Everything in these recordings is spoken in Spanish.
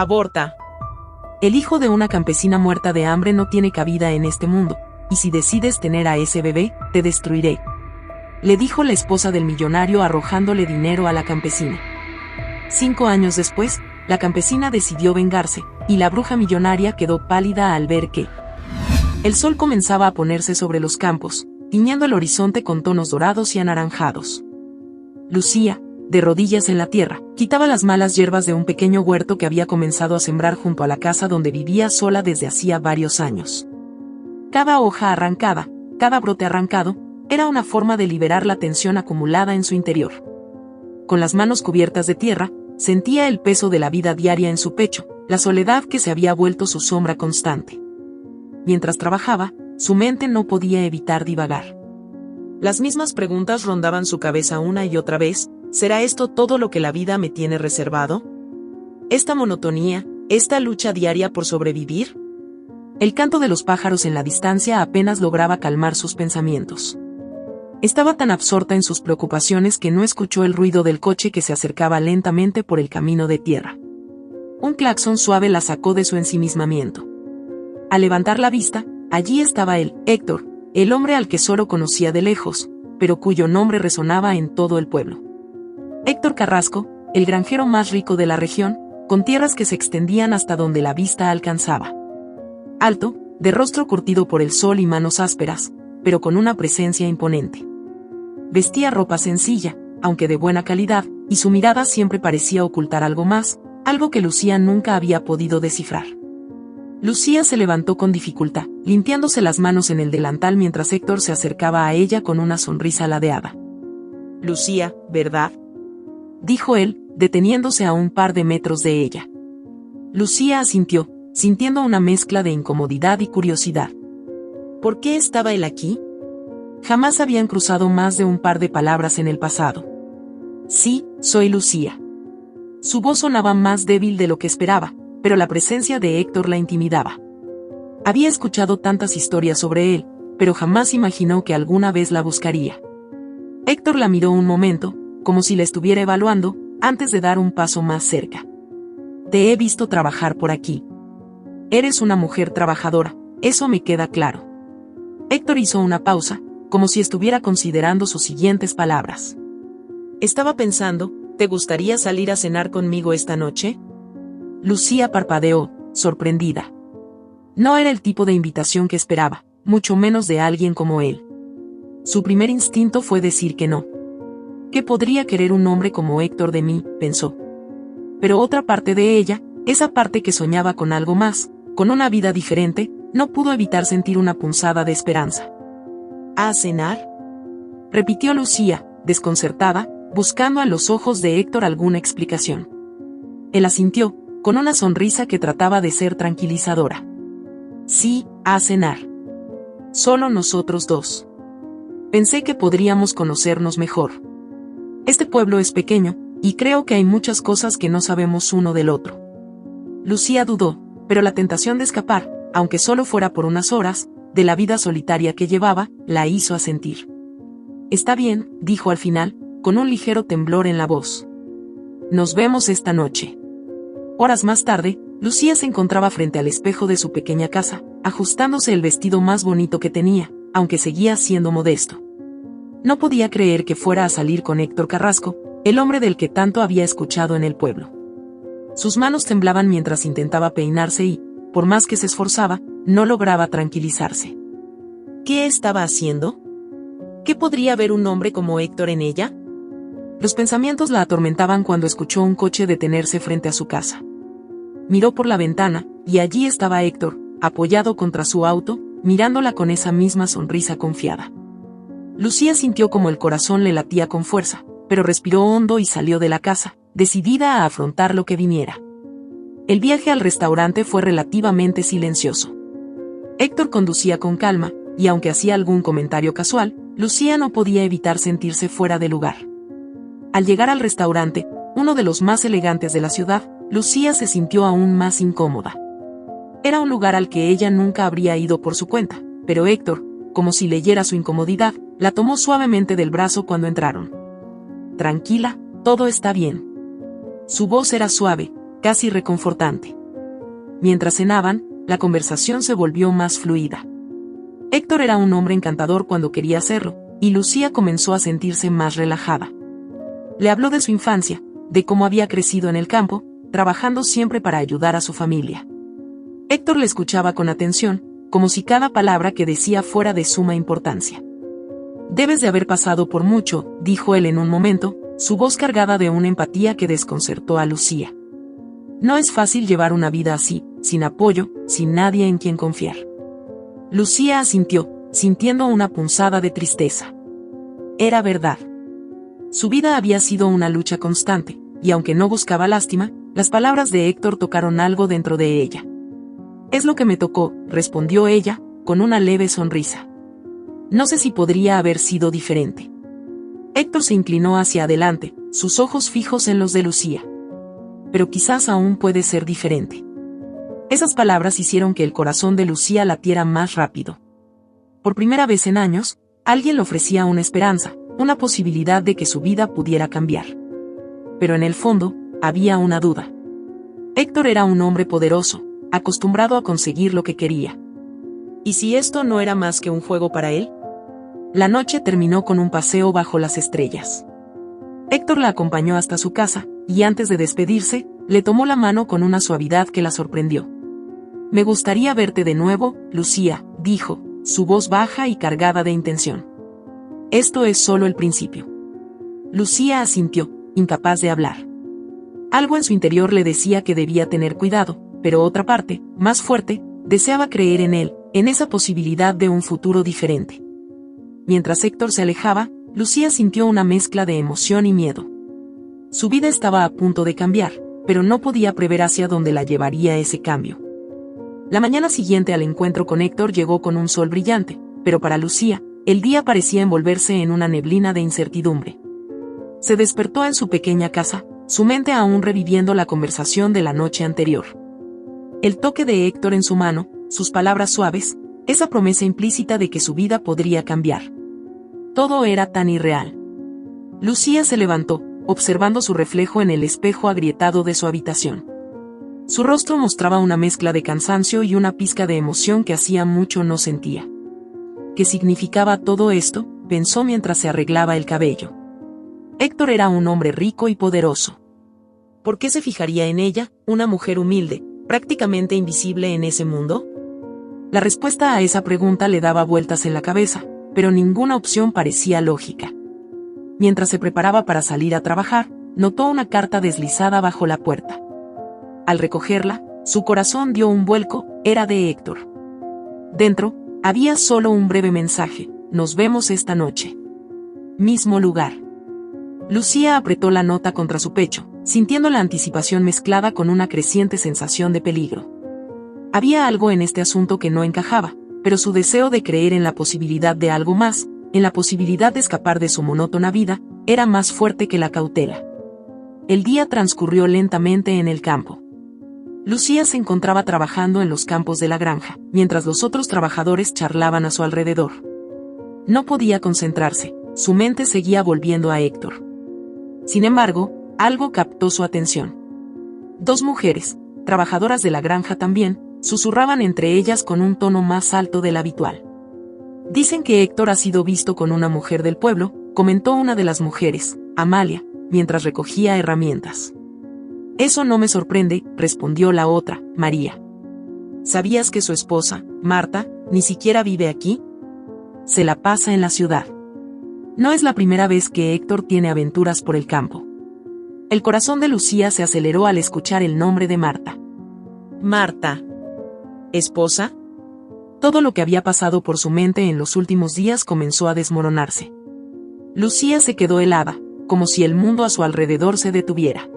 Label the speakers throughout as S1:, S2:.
S1: Aborta.
S2: El hijo de una campesina muerta de hambre no tiene cabida en este mundo, y si decides tener a ese bebé, te destruiré. Le dijo la esposa del millonario arrojándole dinero a la campesina. 5 años después, la campesina decidió vengarse, y la bruja millonaria quedó pálida al ver que el sol comenzaba a ponerse sobre los campos, tiñendo el horizonte con tonos dorados y anaranjados. Lucía, de rodillas en la tierra, quitaba las malas hierbas de un pequeño huerto que había comenzado a sembrar junto a la casa donde vivía sola desde hacía varios años. Cada hoja arrancada, cada brote arrancado, era una forma de liberar la tensión acumulada en su interior. Con las manos cubiertas de tierra, sentía el peso de la vida diaria en su pecho, la soledad que se había vuelto su sombra constante. Mientras trabajaba, su mente no podía evitar divagar. Las mismas preguntas rondaban su cabeza una y otra vez. ¿Será esto todo lo que la vida me tiene reservado? ¿Esta monotonía, esta lucha diaria por sobrevivir? El canto de los pájaros en la distancia apenas lograba calmar sus pensamientos. Estaba tan absorta en sus preocupaciones que no escuchó el ruido del coche que se acercaba lentamente por el camino de tierra. Un claxon suave la sacó de su ensimismamiento. Al levantar la vista, allí estaba él, Héctor, el hombre al que solo conocía de lejos, pero cuyo nombre resonaba en todo el pueblo. Héctor Carrasco, el granjero más rico de la región, con tierras que se extendían hasta donde la vista alcanzaba. Alto, de rostro curtido por el sol y manos ásperas, pero con una presencia imponente. Vestía ropa sencilla, aunque de buena calidad, y su mirada siempre parecía ocultar algo más, algo que Lucía nunca había podido descifrar. Lucía se levantó con dificultad, limpiándose las manos en el delantal mientras Héctor se acercaba a ella con una sonrisa ladeada.
S1: Lucía, ¿verdad?,
S2: dijo él, deteniéndose a un par de metros de ella. Lucía asintió, sintiendo una mezcla de incomodidad y curiosidad.
S1: ¿Por qué estaba él aquí?
S2: Jamás habían cruzado más de un par de palabras en el pasado. Sí, soy Lucía. Su voz sonaba más débil de lo que esperaba, pero la presencia de Héctor la intimidaba. Había escuchado tantas historias sobre él, pero jamás imaginó que alguna vez la buscaría. Héctor la miró un momento, como si la estuviera evaluando, antes de dar un paso más cerca. Te he visto trabajar por aquí. Eres una mujer trabajadora, eso me queda claro. Héctor hizo una pausa, como si estuviera considerando sus siguientes palabras.
S1: Estaba pensando, ¿te gustaría salir a cenar conmigo esta noche?
S2: Lucía parpadeó, sorprendida. No era el tipo de invitación que esperaba, mucho menos de alguien como él. Su primer instinto fue decir que no. ¿Qué podría querer un hombre como Héctor de mí?, pensó. Pero otra parte de ella, esa parte que soñaba con algo más, con una vida diferente, no pudo evitar sentir una punzada de esperanza.
S1: ¿A cenar?,
S2: repitió Lucía, desconcertada, buscando en los ojos de Héctor alguna explicación. Él asintió, con una sonrisa que trataba de ser tranquilizadora. Sí, a cenar. Solo nosotros dos. Pensé que podríamos conocernos mejor. Este pueblo es pequeño, y creo que hay muchas cosas que no sabemos uno del otro. Lucía dudó, pero la tentación de escapar, aunque solo fuera por unas horas, de la vida solitaria que llevaba, la hizo asentir. Está bien, dijo al final, con un ligero temblor en la voz. Nos vemos esta noche. Horas más tarde, Lucía se encontraba frente al espejo de su pequeña casa, ajustándose el vestido más bonito que tenía, aunque seguía siendo modesto. No podía creer que fuera a salir con Héctor Carrasco, el hombre del que tanto había escuchado en el pueblo. Sus manos temblaban mientras intentaba peinarse y, por más que se esforzaba, no lograba tranquilizarse.
S1: ¿Qué estaba haciendo? ¿Qué podría ver un hombre como Héctor en ella?
S2: Los pensamientos la atormentaban cuando escuchó un coche detenerse frente a su casa. Miró por la ventana, y allí estaba Héctor, apoyado contra su auto, mirándola con esa misma sonrisa confiada. Lucía sintió como el corazón le latía con fuerza, pero respiró hondo y salió de la casa, decidida a afrontar lo que viniera. El viaje al restaurante fue relativamente silencioso. Héctor conducía con calma, y aunque hacía algún comentario casual, Lucía no podía evitar sentirse fuera de lugar. Al llegar al restaurante, uno de los más elegantes de la ciudad, Lucía se sintió aún más incómoda. Era un lugar al que ella nunca habría ido por su cuenta, pero Héctor, como si leyera su incomodidad, la tomó suavemente del brazo cuando entraron. Tranquila, todo está bien. Su voz era suave, casi reconfortante. Mientras cenaban, la conversación se volvió más fluida. Héctor era un hombre encantador cuando quería hacerlo, y Lucía comenzó a sentirse más relajada. Le habló de su infancia, de cómo había crecido en el campo, trabajando siempre para ayudar a su familia. Héctor le escuchaba con atención, como si cada palabra que decía fuera de suma importancia. «Debes de haber pasado por mucho», dijo él en un momento, su voz cargada de una empatía que desconcertó a Lucía. «No es fácil llevar una vida así, sin apoyo, sin nadie en quien confiar». Lucía asintió, sintiendo una punzada de tristeza. Era verdad. Su vida había sido una lucha constante, y aunque no buscaba lástima, las palabras de Héctor tocaron algo dentro de ella. «Es lo que me tocó», respondió ella, con una leve sonrisa. «No sé si podría haber sido diferente». Héctor se inclinó hacia adelante, sus ojos fijos en los de Lucía. «Pero quizás aún puede ser diferente». Esas palabras hicieron que el corazón de Lucía latiera más rápido. Por primera vez en años, alguien le ofrecía una esperanza, una posibilidad de que su vida pudiera cambiar. Pero en el fondo, había una duda. Héctor era un hombre poderoso, acostumbrado a conseguir lo que quería. ¿Y si esto no era más que un juego para él? La noche terminó con un paseo bajo las estrellas. Héctor la acompañó hasta su casa, y antes de despedirse, le tomó la mano con una suavidad que la sorprendió. «Me gustaría verte de nuevo, Lucía», dijo, su voz baja y cargada de intención. «Esto es solo el principio». Lucía asintió, incapaz de hablar. Algo en su interior le decía que debía tener cuidado, pero otra parte, más fuerte, deseaba creer en él, en esa posibilidad de un futuro diferente. Mientras Héctor se alejaba, Lucía sintió una mezcla de emoción y miedo. Su vida estaba a punto de cambiar, pero no podía prever hacia dónde la llevaría ese cambio. La mañana siguiente al encuentro con Héctor llegó con un sol brillante, pero para Lucía, el día parecía envolverse en una neblina de incertidumbre. Se despertó en su pequeña casa, su mente aún reviviendo la conversación de la noche anterior. El toque de Héctor en su mano, sus palabras suaves, esa promesa implícita de que su vida podría cambiar. Todo era tan irreal. Lucía se levantó, observando su reflejo en el espejo agrietado de su habitación. Su rostro mostraba una mezcla de cansancio y una pizca de emoción que hacía mucho no sentía. ¿Qué significaba todo esto?, pensó mientras se arreglaba el cabello. Héctor era un hombre rico y poderoso. ¿Por qué se fijaría en ella, una mujer humilde, prácticamente invisible en ese mundo? La respuesta a esa pregunta le daba vueltas en la cabeza, pero ninguna opción parecía lógica. Mientras se preparaba para salir a trabajar, notó una carta deslizada bajo la puerta. Al recogerla, su corazón dio un vuelco, era de Héctor. Dentro, había solo un breve mensaje: «Nos vemos esta noche. Mismo lugar». Lucía apretó la nota contra su pecho, sintiendo la anticipación mezclada con una creciente sensación de peligro. Había algo en este asunto que no encajaba, pero su deseo de creer en la posibilidad de algo más, en la posibilidad de escapar de su monótona vida, era más fuerte que la cautela. El día transcurrió lentamente en el campo. Lucía se encontraba trabajando en los campos de la granja, mientras los otros trabajadores charlaban a su alrededor. No podía concentrarse, su mente seguía volviendo a Héctor. Sin embargo, algo captó su atención. Dos mujeres, trabajadoras de la granja también, susurraban entre ellas con un tono más alto del habitual. «Dicen que Héctor ha sido visto con una mujer del pueblo», comentó una de las mujeres, Amalia, mientras recogía herramientas. «Eso no me sorprende», respondió la otra, María. «¿Sabías que su esposa, Marta, ni siquiera vive aquí? Se la pasa en la ciudad». No es la primera vez que Héctor tiene aventuras por el campo. El corazón de Lucía se aceleró al escuchar el nombre de Marta. Marta. ¿Esposa? Todo lo que había pasado por su mente en los últimos días comenzó a desmoronarse. Lucía se quedó helada, como si el mundo a su alrededor se detuviera.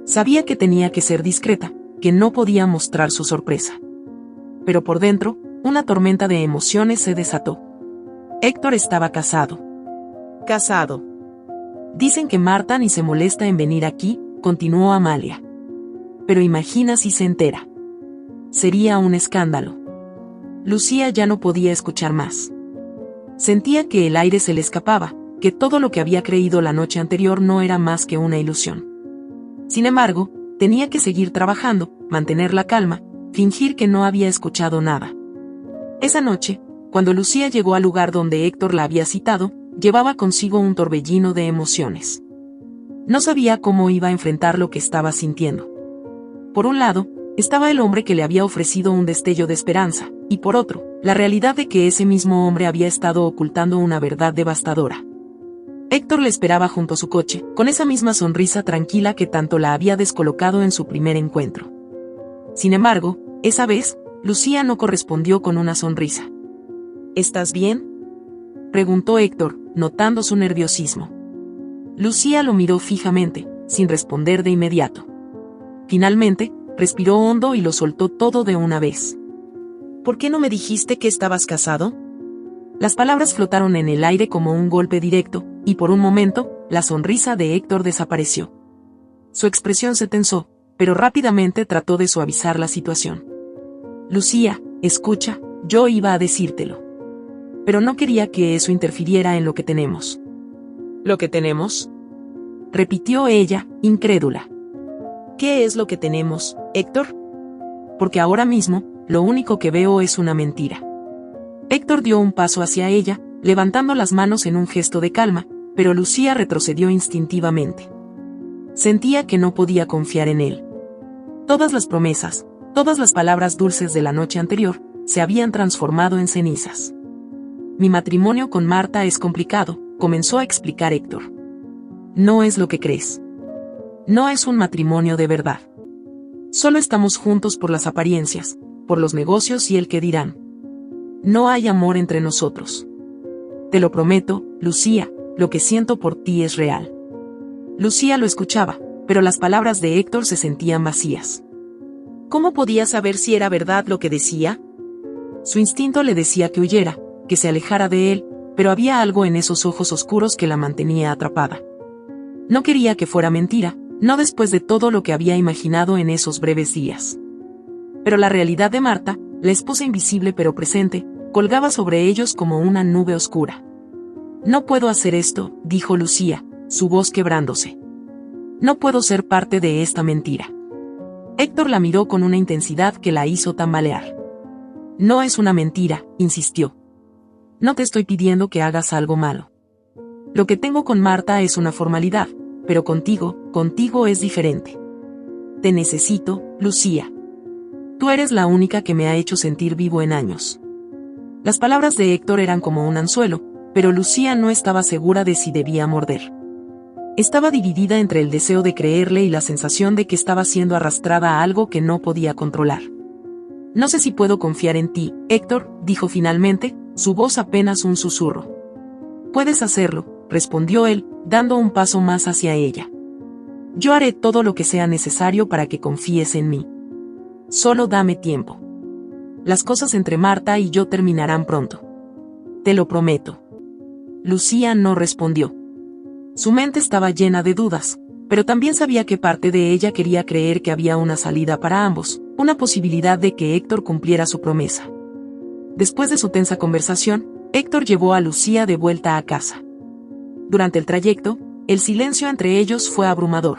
S2: Sabía que tenía que ser discreta, que no podía mostrar su sorpresa. Pero por dentro, una tormenta de emociones se desató. Héctor estaba casado. Casado. Dicen que Marta ni se molesta en venir aquí, continuó Amalia. Pero imagina si se entera. Sería un escándalo. Lucía ya no podía escuchar más. Sentía que el aire se le escapaba, que todo lo que había creído la noche anterior no era más que una ilusión. Sin embargo, Tenía que seguir trabajando, mantener la calma, fingir que no había escuchado nada. Esa noche, cuando Lucía llegó al lugar donde Héctor la había citado, llevaba consigo un torbellino de emociones. No sabía cómo iba a enfrentar lo que estaba sintiendo. Por un lado, estaba el hombre que le había ofrecido un destello de esperanza, y por otro, la realidad de que ese mismo hombre había estado ocultando una verdad devastadora. Héctor le esperaba junto a su coche, con esa misma sonrisa tranquila que tanto la había descolocado en su primer encuentro. Sin embargo, esa vez, Lucía no correspondió con una sonrisa.
S1: ¿Estás bien?,
S2: preguntó Héctor, notando su nerviosismo. Lucía lo miró fijamente, sin responder de inmediato. Finalmente, respiró hondo y lo soltó todo de una vez.
S1: ¿Por qué no me dijiste que estabas casado?
S2: Las palabras flotaron en el aire como un golpe directo, y por un momento, la sonrisa de Héctor desapareció. Su expresión se tensó, pero rápidamente trató de suavizar la situación. Lucía, escucha, yo iba a decírtelo. Pero no quería que eso interfiriera en lo que tenemos.
S1: ¿Lo que tenemos?,
S2: repitió ella, incrédula.
S1: ¿Qué es lo que tenemos, Héctor?
S2: Porque ahora mismo, lo único que veo es una mentira. Héctor dio un paso hacia ella, levantando las manos en un gesto de calma, pero Lucía retrocedió instintivamente. Sentía que no podía confiar en él. Todas las promesas, todas las palabras dulces de la noche anterior, se habían transformado en cenizas. Mi matrimonio con Marta es complicado, comenzó a explicar Héctor. No es lo que crees. No es un matrimonio de verdad. Solo estamos juntos por las apariencias, por los negocios y el que dirán. No hay amor entre nosotros. Te lo prometo, Lucía, lo que siento por ti es real. Lucía lo escuchaba, pero las palabras de Héctor se sentían vacías.
S1: ¿Cómo podía saber si era verdad lo que decía?
S2: Su instinto le decía que huyera, que se alejara de él, pero había algo en esos ojos oscuros que la mantenía atrapada. No quería que fuera mentira, no después de todo lo que había imaginado en esos breves días. Pero la realidad de Marta, la esposa invisible pero presente, colgaba sobre ellos como una nube oscura. No puedo hacer esto, dijo Lucía, su voz quebrándose. No puedo ser parte de esta mentira. Héctor la miró con una intensidad que la hizo tambalear. No es una mentira, insistió. No te estoy pidiendo que hagas algo malo. Lo que tengo con Marta es una formalidad, pero contigo es diferente. Te necesito, Lucía. Tú eres la única que me ha hecho sentir vivo en años. Las palabras de Héctor eran como un anzuelo, pero Lucía no estaba segura de si debía morder. Estaba dividida entre el deseo de creerle y la sensación de que estaba siendo arrastrada a algo que no podía controlar. No sé si puedo confiar en ti, Héctor, dijo finalmente, su voz apenas un susurro. Puedes hacerlo, respondió él, dando un paso más hacia ella. Yo haré todo lo que sea necesario para que confíes en mí. Solo dame tiempo. Las cosas entre Marta y yo terminarán pronto. Te lo prometo. Lucía no respondió. Su mente estaba llena de dudas, pero también sabía que parte de ella quería creer que había una salida para ambos, una posibilidad de que Héctor cumpliera su promesa. Después de su tensa conversación, Héctor llevó a Lucía de vuelta a casa. Durante el trayecto, el silencio entre ellos fue abrumador.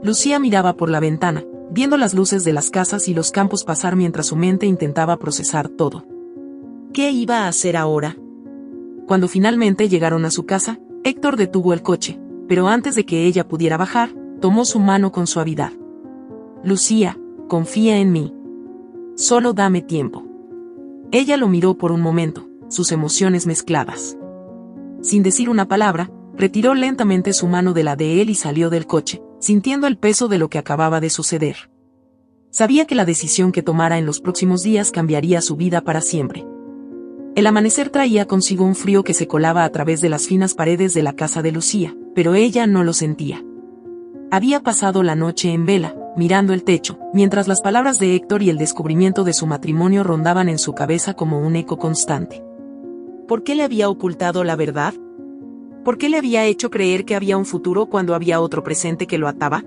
S2: Lucía miraba por la ventana, viendo las luces de las casas y los campos pasar mientras su mente intentaba procesar todo.
S1: ¿Qué iba a hacer ahora?
S2: Cuando finalmente llegaron a su casa, Héctor detuvo el coche, pero antes de que ella pudiera bajar, tomó su mano con suavidad. Lucía, confía en mí. Solo dame tiempo. Ella lo miró por un momento, sus emociones mezcladas. Sin decir una palabra, retiró lentamente su mano de la de él y salió del coche, sintiendo el peso de lo que acababa de suceder. Sabía que la decisión que tomara en los próximos días cambiaría su vida para siempre. El amanecer traía consigo un frío que se colaba a través de las finas paredes de la casa de Lucía, pero ella no lo sentía. Había pasado la noche en vela, mirando el techo, mientras las palabras de Héctor y el descubrimiento de su matrimonio rondaban en su cabeza como un eco constante.
S1: ¿Por qué le había ocultado la verdad? ¿Por qué le había hecho creer que había un futuro cuando había otro presente que lo ataba?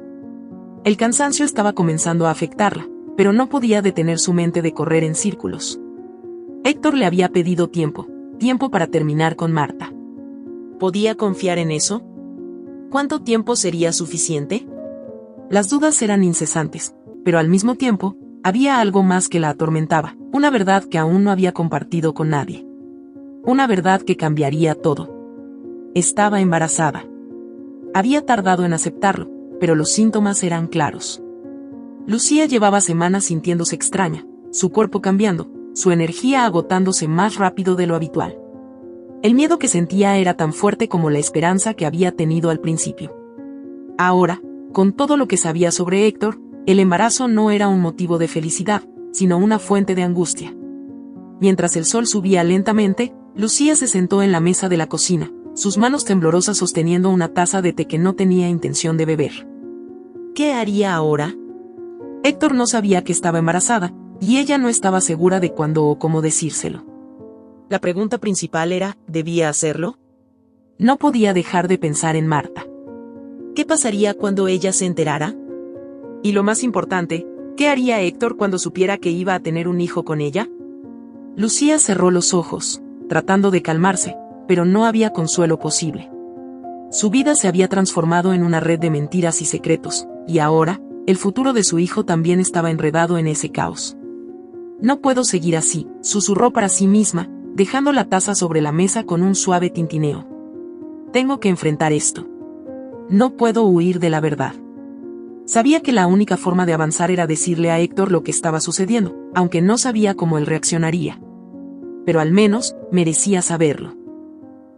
S2: El cansancio estaba comenzando a afectarla, pero no podía detener su mente de correr en círculos. Héctor le había pedido tiempo para terminar con Marta.
S1: ¿Podía confiar en eso? ¿Cuánto tiempo sería suficiente?
S2: Las dudas eran incesantes, pero al mismo tiempo, había algo más que la atormentaba, una verdad que aún no había compartido con nadie. Una verdad que cambiaría todo. Estaba embarazada. Había tardado en aceptarlo, pero los síntomas eran claros. Lucía llevaba semanas sintiéndose extraña, su cuerpo cambiando, su energía agotándose más rápido de lo habitual. El miedo que sentía era tan fuerte como la esperanza que había tenido al principio. Ahora, con todo lo que sabía sobre Héctor, el embarazo no era un motivo de felicidad, sino una fuente de angustia. Mientras el sol subía lentamente, Lucía se sentó en la mesa de la cocina, sus manos temblorosas sosteniendo una taza de té que no tenía intención de beber.
S1: ¿Qué haría ahora?
S2: Héctor no sabía que estaba embarazada, y ella no estaba segura de cuándo o cómo decírselo.
S1: La pregunta principal era, ¿debía hacerlo?
S2: No podía dejar de pensar en Marta.
S1: ¿Qué pasaría cuando ella se enterara? Y lo más importante, ¿qué haría Héctor cuando supiera que iba a tener un hijo con ella?
S2: Lucía cerró los ojos, tratando de calmarse, pero no había consuelo posible. Su vida se había transformado en una red de mentiras y secretos, y ahora, el futuro de su hijo también estaba enredado en ese caos. No puedo seguir así, susurró para sí misma, dejando la taza sobre la mesa con un suave tintineo. Tengo que enfrentar esto. No puedo huir de la verdad. Sabía que la única forma de avanzar era decirle a Héctor lo que estaba sucediendo, aunque no sabía cómo él reaccionaría. Pero al menos, merecía saberlo.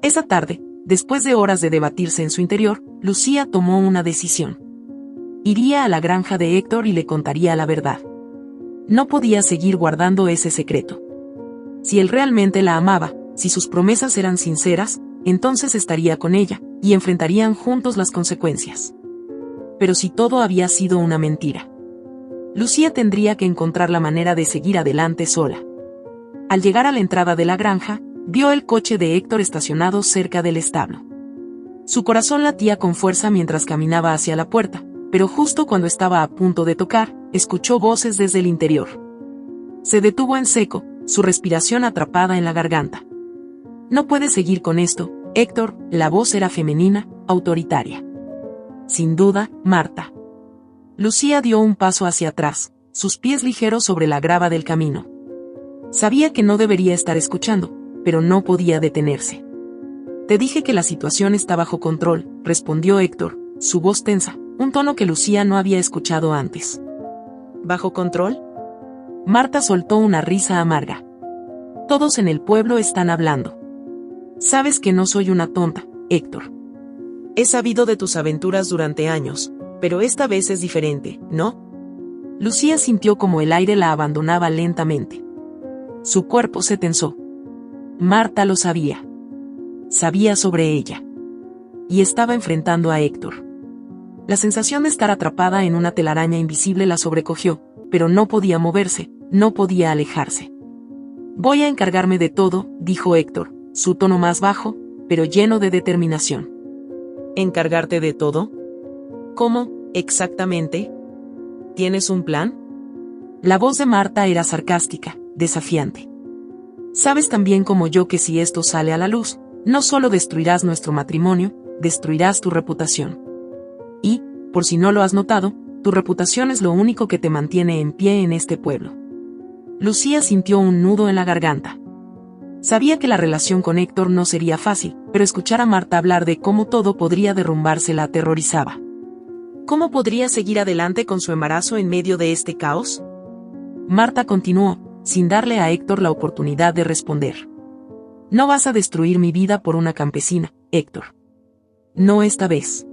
S2: Esa tarde, después de horas de debatirse en su interior, Lucía tomó una decisión. Iría a la granja de Héctor y le contaría la verdad. No podía seguir guardando ese secreto. Si él realmente la amaba, si sus promesas eran sinceras, entonces estaría con ella, y enfrentarían juntos las consecuencias. Pero si todo había sido una mentira, Lucía tendría que encontrar la manera de seguir adelante sola. Al llegar a la entrada de la granja, vio el coche de Héctor estacionado cerca del establo. Su corazón latía con fuerza mientras caminaba hacia la puerta, pero justo cuando estaba a punto de tocar, escuchó voces desde el interior. Se detuvo en seco, su respiración atrapada en la garganta. No puedes seguir con esto, Héctor. La voz era femenina, autoritaria. Sin duda, Marta. Lucía dio un paso hacia atrás, sus pies ligeros sobre la grava del camino. Sabía que no debería estar escuchando, pero no podía detenerse. Te dije que la situación está bajo control, respondió Héctor, su voz tensa, un tono que Lucía no había escuchado antes.
S1: ¿Bajo control?
S2: Marta soltó una risa amarga. Todos en el pueblo están hablando. Sabes que no soy una tonta, Héctor.
S1: He sabido de tus aventuras durante años, pero esta vez es diferente, ¿no?
S2: Lucía sintió como el aire la abandonaba lentamente. Su cuerpo se tensó. Marta lo sabía. Sabía sobre ella. Y estaba enfrentando a Héctor. La sensación de estar atrapada en una telaraña invisible la sobrecogió, pero no podía moverse, no podía alejarse. Voy a encargarme de todo, dijo Héctor, su tono más bajo, pero lleno de determinación.
S1: ¿Encargarte de todo? ¿Cómo, exactamente? ¿Tienes un plan?
S2: La voz de Marta era sarcástica, desafiante. Sabes tan bien como yo que si esto sale a la luz, no solo destruirás nuestro matrimonio, destruirás tu reputación. Y, por si no lo has notado, tu reputación es lo único que te mantiene en pie en este pueblo. Lucía sintió un nudo en la garganta. Sabía que la relación con Héctor no sería fácil, pero escuchar a Marta hablar de cómo todo podría derrumbarse la aterrorizaba.
S1: ¿Cómo podría seguir adelante con su embarazo en medio de este caos?
S2: Marta continuó, sin darle a Héctor la oportunidad de responder. No vas a destruir mi vida por una campesina, Héctor. No esta vez.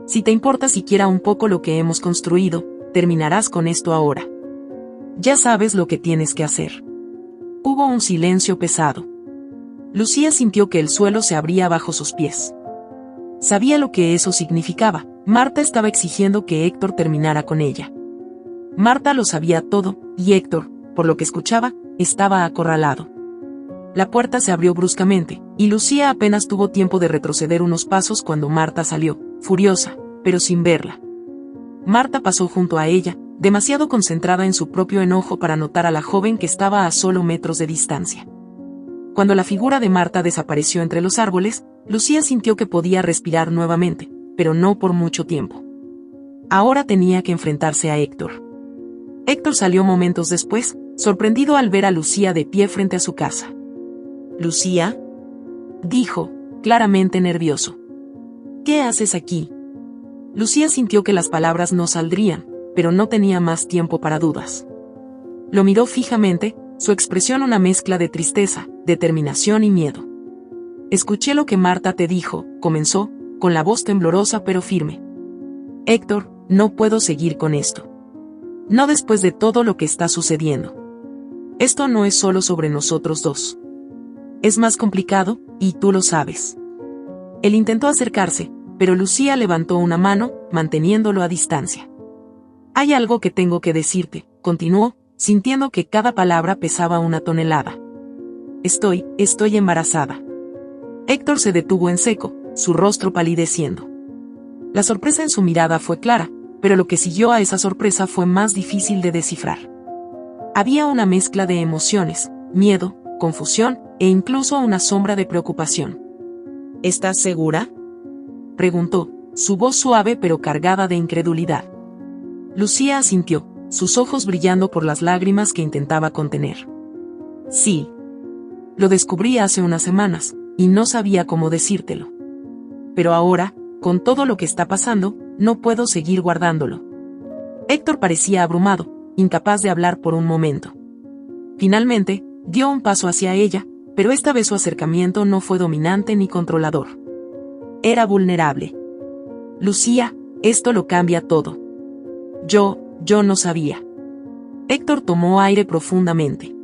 S2: Si te importa siquiera un poco lo que hemos construido, terminarás con esto ahora. Ya sabes lo que tienes que hacer. Hubo un silencio pesado. Lucía sintió que el suelo se abría bajo sus pies. Sabía lo que eso significaba. Marta estaba exigiendo que Héctor terminara con ella. Marta lo sabía todo, y Héctor, por lo que escuchaba, estaba acorralado. La puerta se abrió bruscamente, y Lucía apenas tuvo tiempo de retroceder unos pasos cuando Marta salió, furiosa, pero sin verla. Marta pasó junto a ella, demasiado concentrada en su propio enojo para notar a la joven que estaba a solo metros de distancia. Cuando la figura de Marta desapareció entre los árboles, Lucía sintió que podía respirar nuevamente, pero no por mucho tiempo. Ahora tenía que enfrentarse a Héctor. Héctor salió momentos después, sorprendido al ver a Lucía de pie frente a su casa.
S1: ¿Lucía?
S2: Dijo, claramente nervioso.
S1: ¿Qué haces aquí?
S2: Lucía sintió que las palabras no saldrían, pero no tenía más tiempo para dudas. Lo miró fijamente, su expresión una mezcla de tristeza, determinación y miedo. Escuché lo que Marta te dijo, comenzó, con la voz temblorosa pero firme. Héctor, no puedo seguir con esto. No después de todo lo que está sucediendo. Esto no es solo sobre nosotros dos. Es más complicado, y tú lo sabes. Él intentó acercarse, pero Lucía levantó una mano, manteniéndolo a distancia. Hay algo que tengo que decirte, continuó, sintiendo que cada palabra pesaba una tonelada. Estoy embarazada. Héctor se detuvo en seco, su rostro palideciendo. La sorpresa en su mirada fue clara, pero lo que siguió a esa sorpresa fue más difícil de descifrar. Había una mezcla de emociones, miedo, confusión, e incluso una sombra de preocupación.
S1: ¿Estás segura?,
S2: preguntó, su voz suave pero cargada de incredulidad. Lucía asintió, sus ojos brillando por las lágrimas que intentaba contener. Sí. Lo descubrí hace unas semanas, y no sabía cómo decírtelo. Pero ahora, con todo lo que está pasando, no puedo seguir guardándolo. Héctor parecía abrumado, incapaz de hablar por un momento. Finalmente, dio un paso hacia ella, pero esta vez su acercamiento no fue dominante ni controlador. Era vulnerable. Lucía, esto lo cambia todo. Yo no sabía. Héctor tomó aire profundamente.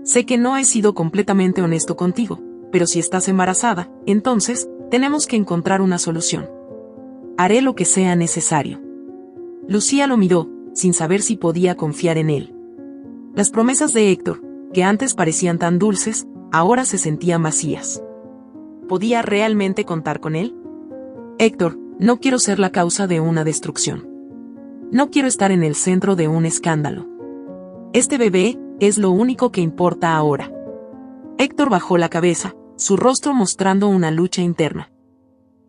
S2: Sé que no he sido completamente honesto contigo, pero si estás embarazada, entonces, tenemos que encontrar una solución. Haré lo que sea necesario. Lucía lo miró, sin saber si podía confiar en él. Las promesas de Héctor, que antes parecían tan dulces, ahora se sentían vacías. ¿Podía realmente contar con él? Héctor, no quiero ser la causa de una destrucción. No quiero estar en el centro de un escándalo. Este bebé es lo único que importa ahora. Héctor bajó la cabeza, su rostro mostrando una lucha interna.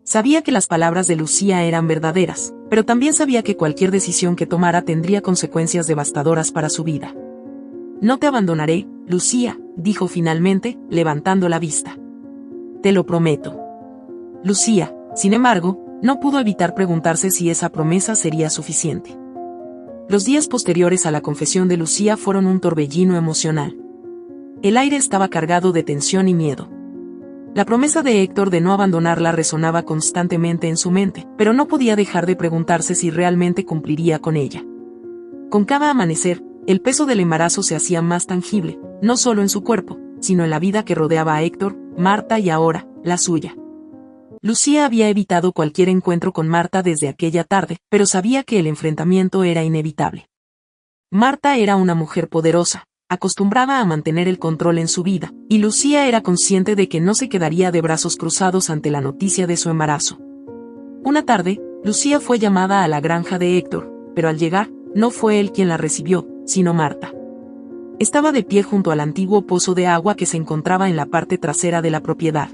S2: Sabía que las palabras de Lucía eran verdaderas, pero también sabía que cualquier decisión que tomara tendría consecuencias devastadoras para su vida. No te abandonaré, Lucía, dijo finalmente, levantando la vista. Te lo prometo. Lucía, sin embargo, no pudo evitar preguntarse si esa promesa sería suficiente. Los días posteriores a la confesión de Lucía fueron un torbellino emocional. El aire estaba cargado de tensión y miedo. La promesa de Héctor de no abandonarla resonaba constantemente en su mente, pero no podía dejar de preguntarse si realmente cumpliría con ella. Con cada amanecer, el peso del embarazo se hacía más tangible, no solo en su cuerpo, sino en la vida que rodeaba a Héctor, Marta y ahora, la suya. Lucía había evitado cualquier encuentro con Marta desde aquella tarde, pero sabía que el enfrentamiento era inevitable. Marta era una mujer poderosa, acostumbrada a mantener el control en su vida, y Lucía era consciente de que no se quedaría de brazos cruzados ante la noticia de su embarazo. Una tarde, Lucía fue llamada a la granja de Héctor, pero al llegar, no fue él quien la recibió, sino Marta. Estaba de pie junto al antiguo pozo de agua que se encontraba en la parte trasera de la propiedad.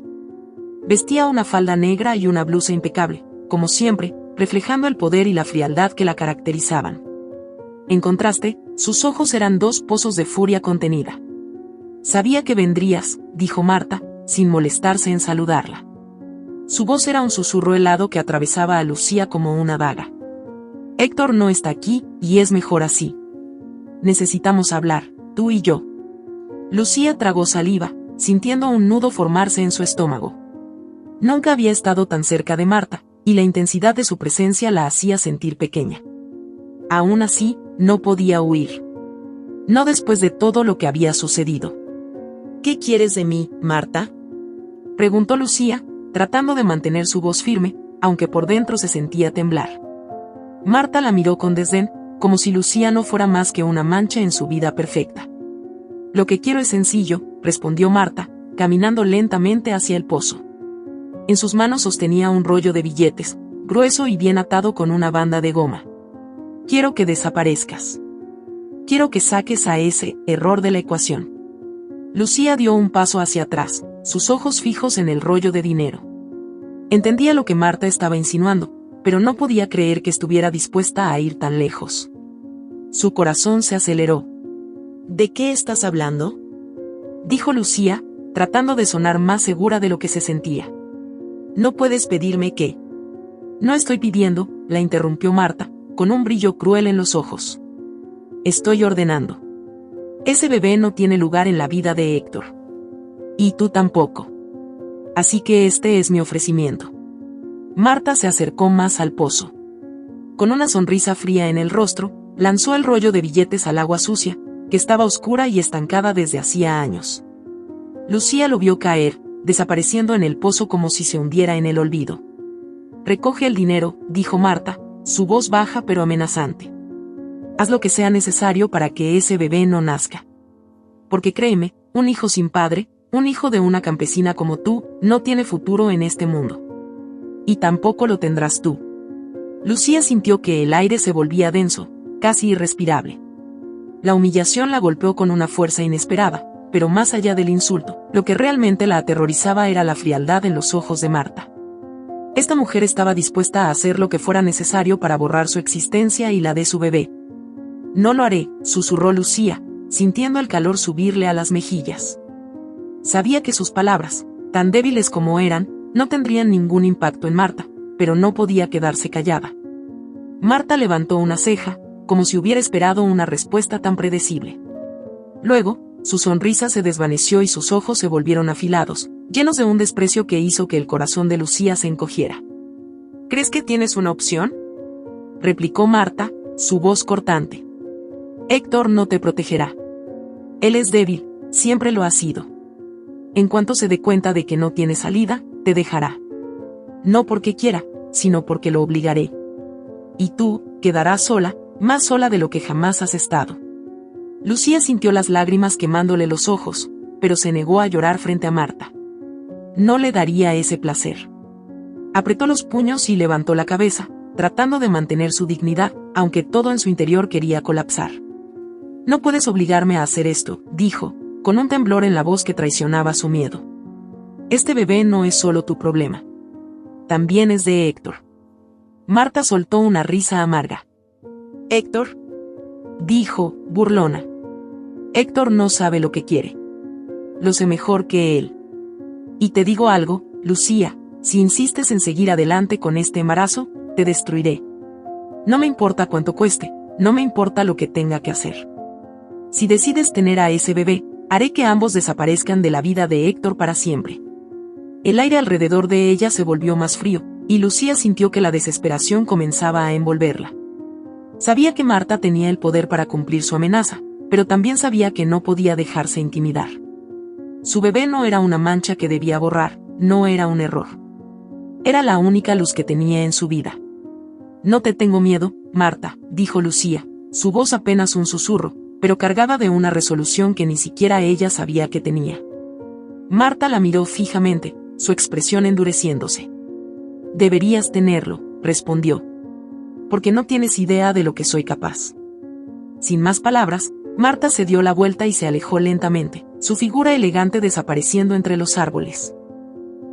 S2: Vestía una falda negra y una blusa impecable, como siempre, reflejando el poder y la frialdad que la caracterizaban. En contraste, sus ojos eran dos pozos de furia contenida. Sabía que vendrías, dijo Marta, sin molestarse en saludarla. Su voz era un susurro helado que atravesaba a Lucía como una daga. Héctor no está aquí, y es mejor así. Necesitamos hablar, tú y yo. Lucía tragó saliva, sintiendo un nudo formarse en su estómago. Nunca había estado tan cerca de Marta, y la intensidad de su presencia la hacía sentir pequeña. Aún así, no podía huir. No después de todo lo que había sucedido.
S1: ¿Qué quieres de mí, Marta?,
S2: preguntó Lucía, tratando de mantener su voz firme, aunque por dentro se sentía temblar. Marta la miró con desdén, como si Lucía no fuera más que una mancha en su vida perfecta. Lo que quiero es sencillo, respondió Marta, caminando lentamente hacia el pozo. En sus manos sostenía un rollo de billetes, grueso y bien atado con una banda de goma. Quiero que desaparezcas. Quiero que saques a ese error de la ecuación. Lucía dio un paso hacia atrás, sus ojos fijos en el rollo de dinero. Entendía lo que Marta estaba insinuando, pero no podía creer que estuviera dispuesta a ir tan lejos. Su corazón se aceleró.
S1: ¿De qué estás hablando?,
S2: dijo Lucía, tratando de sonar más segura de lo que se sentía.
S1: No puedes pedirme que...
S2: No estoy pidiendo, la interrumpió Marta, con un brillo cruel en los ojos. Estoy ordenando. Ese bebé no tiene lugar en la vida de Héctor. Y tú tampoco. Así que este es mi ofrecimiento. Marta se acercó más al pozo. Con una sonrisa fría en el rostro, lanzó el rollo de billetes al agua sucia, que estaba oscura y estancada desde hacía años. Lucía lo vio caer, desapareciendo en el pozo como si se hundiera en el olvido. Recoge el dinero, dijo Marta, su voz baja pero amenazante. Haz lo que sea necesario para que ese bebé no nazca. Porque créeme, un hijo sin padre, un hijo de una campesina como tú, no tiene futuro en este mundo. Y tampoco lo tendrás tú. Lucía sintió que el aire se volvía denso, casi irrespirable. La humillación la golpeó con una fuerza inesperada, pero más allá del insulto, lo que realmente la aterrorizaba era la frialdad en los ojos de Marta. Esta mujer estaba dispuesta a hacer lo que fuera necesario para borrar su existencia y la de su bebé. No lo haré, susurró Lucía, sintiendo el calor subirle a las mejillas. Sabía que sus palabras, tan débiles como eran, no tendrían ningún impacto en Marta, pero no podía quedarse callada. Marta levantó una ceja, como si hubiera esperado una respuesta tan predecible. Luego, su sonrisa se desvaneció y sus ojos se volvieron afilados, llenos de un desprecio que hizo que el corazón de Lucía se encogiera.
S1: ¿Crees que tienes una opción?,
S2: replicó Marta, su voz cortante. Héctor no te protegerá. Él es débil, siempre lo ha sido. En cuanto se dé cuenta de que no tiene salida, te dejará. No porque quiera, sino porque lo obligaré. Y tú, quedarás sola, más sola de lo que jamás has estado. Lucía sintió las lágrimas quemándole los ojos, pero se negó a llorar frente a Marta. No le daría ese placer. Apretó los puños y levantó la cabeza, tratando de mantener su dignidad, aunque todo en su interior quería colapsar. No puedes obligarme a hacer esto, dijo, con un temblor en la voz que traicionaba su miedo. Este bebé no es solo tu problema. También es de Héctor. Marta soltó una risa amarga.
S1: ¿Héctor?,
S2: dijo, burlona. Héctor no sabe lo que quiere. Lo sé mejor que él. Y te digo algo, Lucía, si insistes en seguir adelante con este embarazo, te destruiré. No me importa cuánto cueste, no me importa lo que tenga que hacer. Si decides tener a ese bebé, haré que ambos desaparezcan de la vida de Héctor para siempre. El aire alrededor de ella se volvió más frío, y Lucía sintió que la desesperación comenzaba a envolverla. Sabía que Marta tenía el poder para cumplir su amenaza, pero también sabía que no podía dejarse intimidar. Su bebé no era una mancha que debía borrar, no era un error. Era la única luz que tenía en su vida. No te tengo miedo, Marta, dijo Lucía, su voz apenas un susurro, pero cargada de una resolución que ni siquiera ella sabía que tenía. Marta la miró fijamente, su expresión endureciéndose. Deberías tenerlo, respondió. Porque no tienes idea de lo que soy capaz. Sin más palabras, Marta se dio la vuelta y se alejó lentamente, su figura elegante desapareciendo entre los árboles.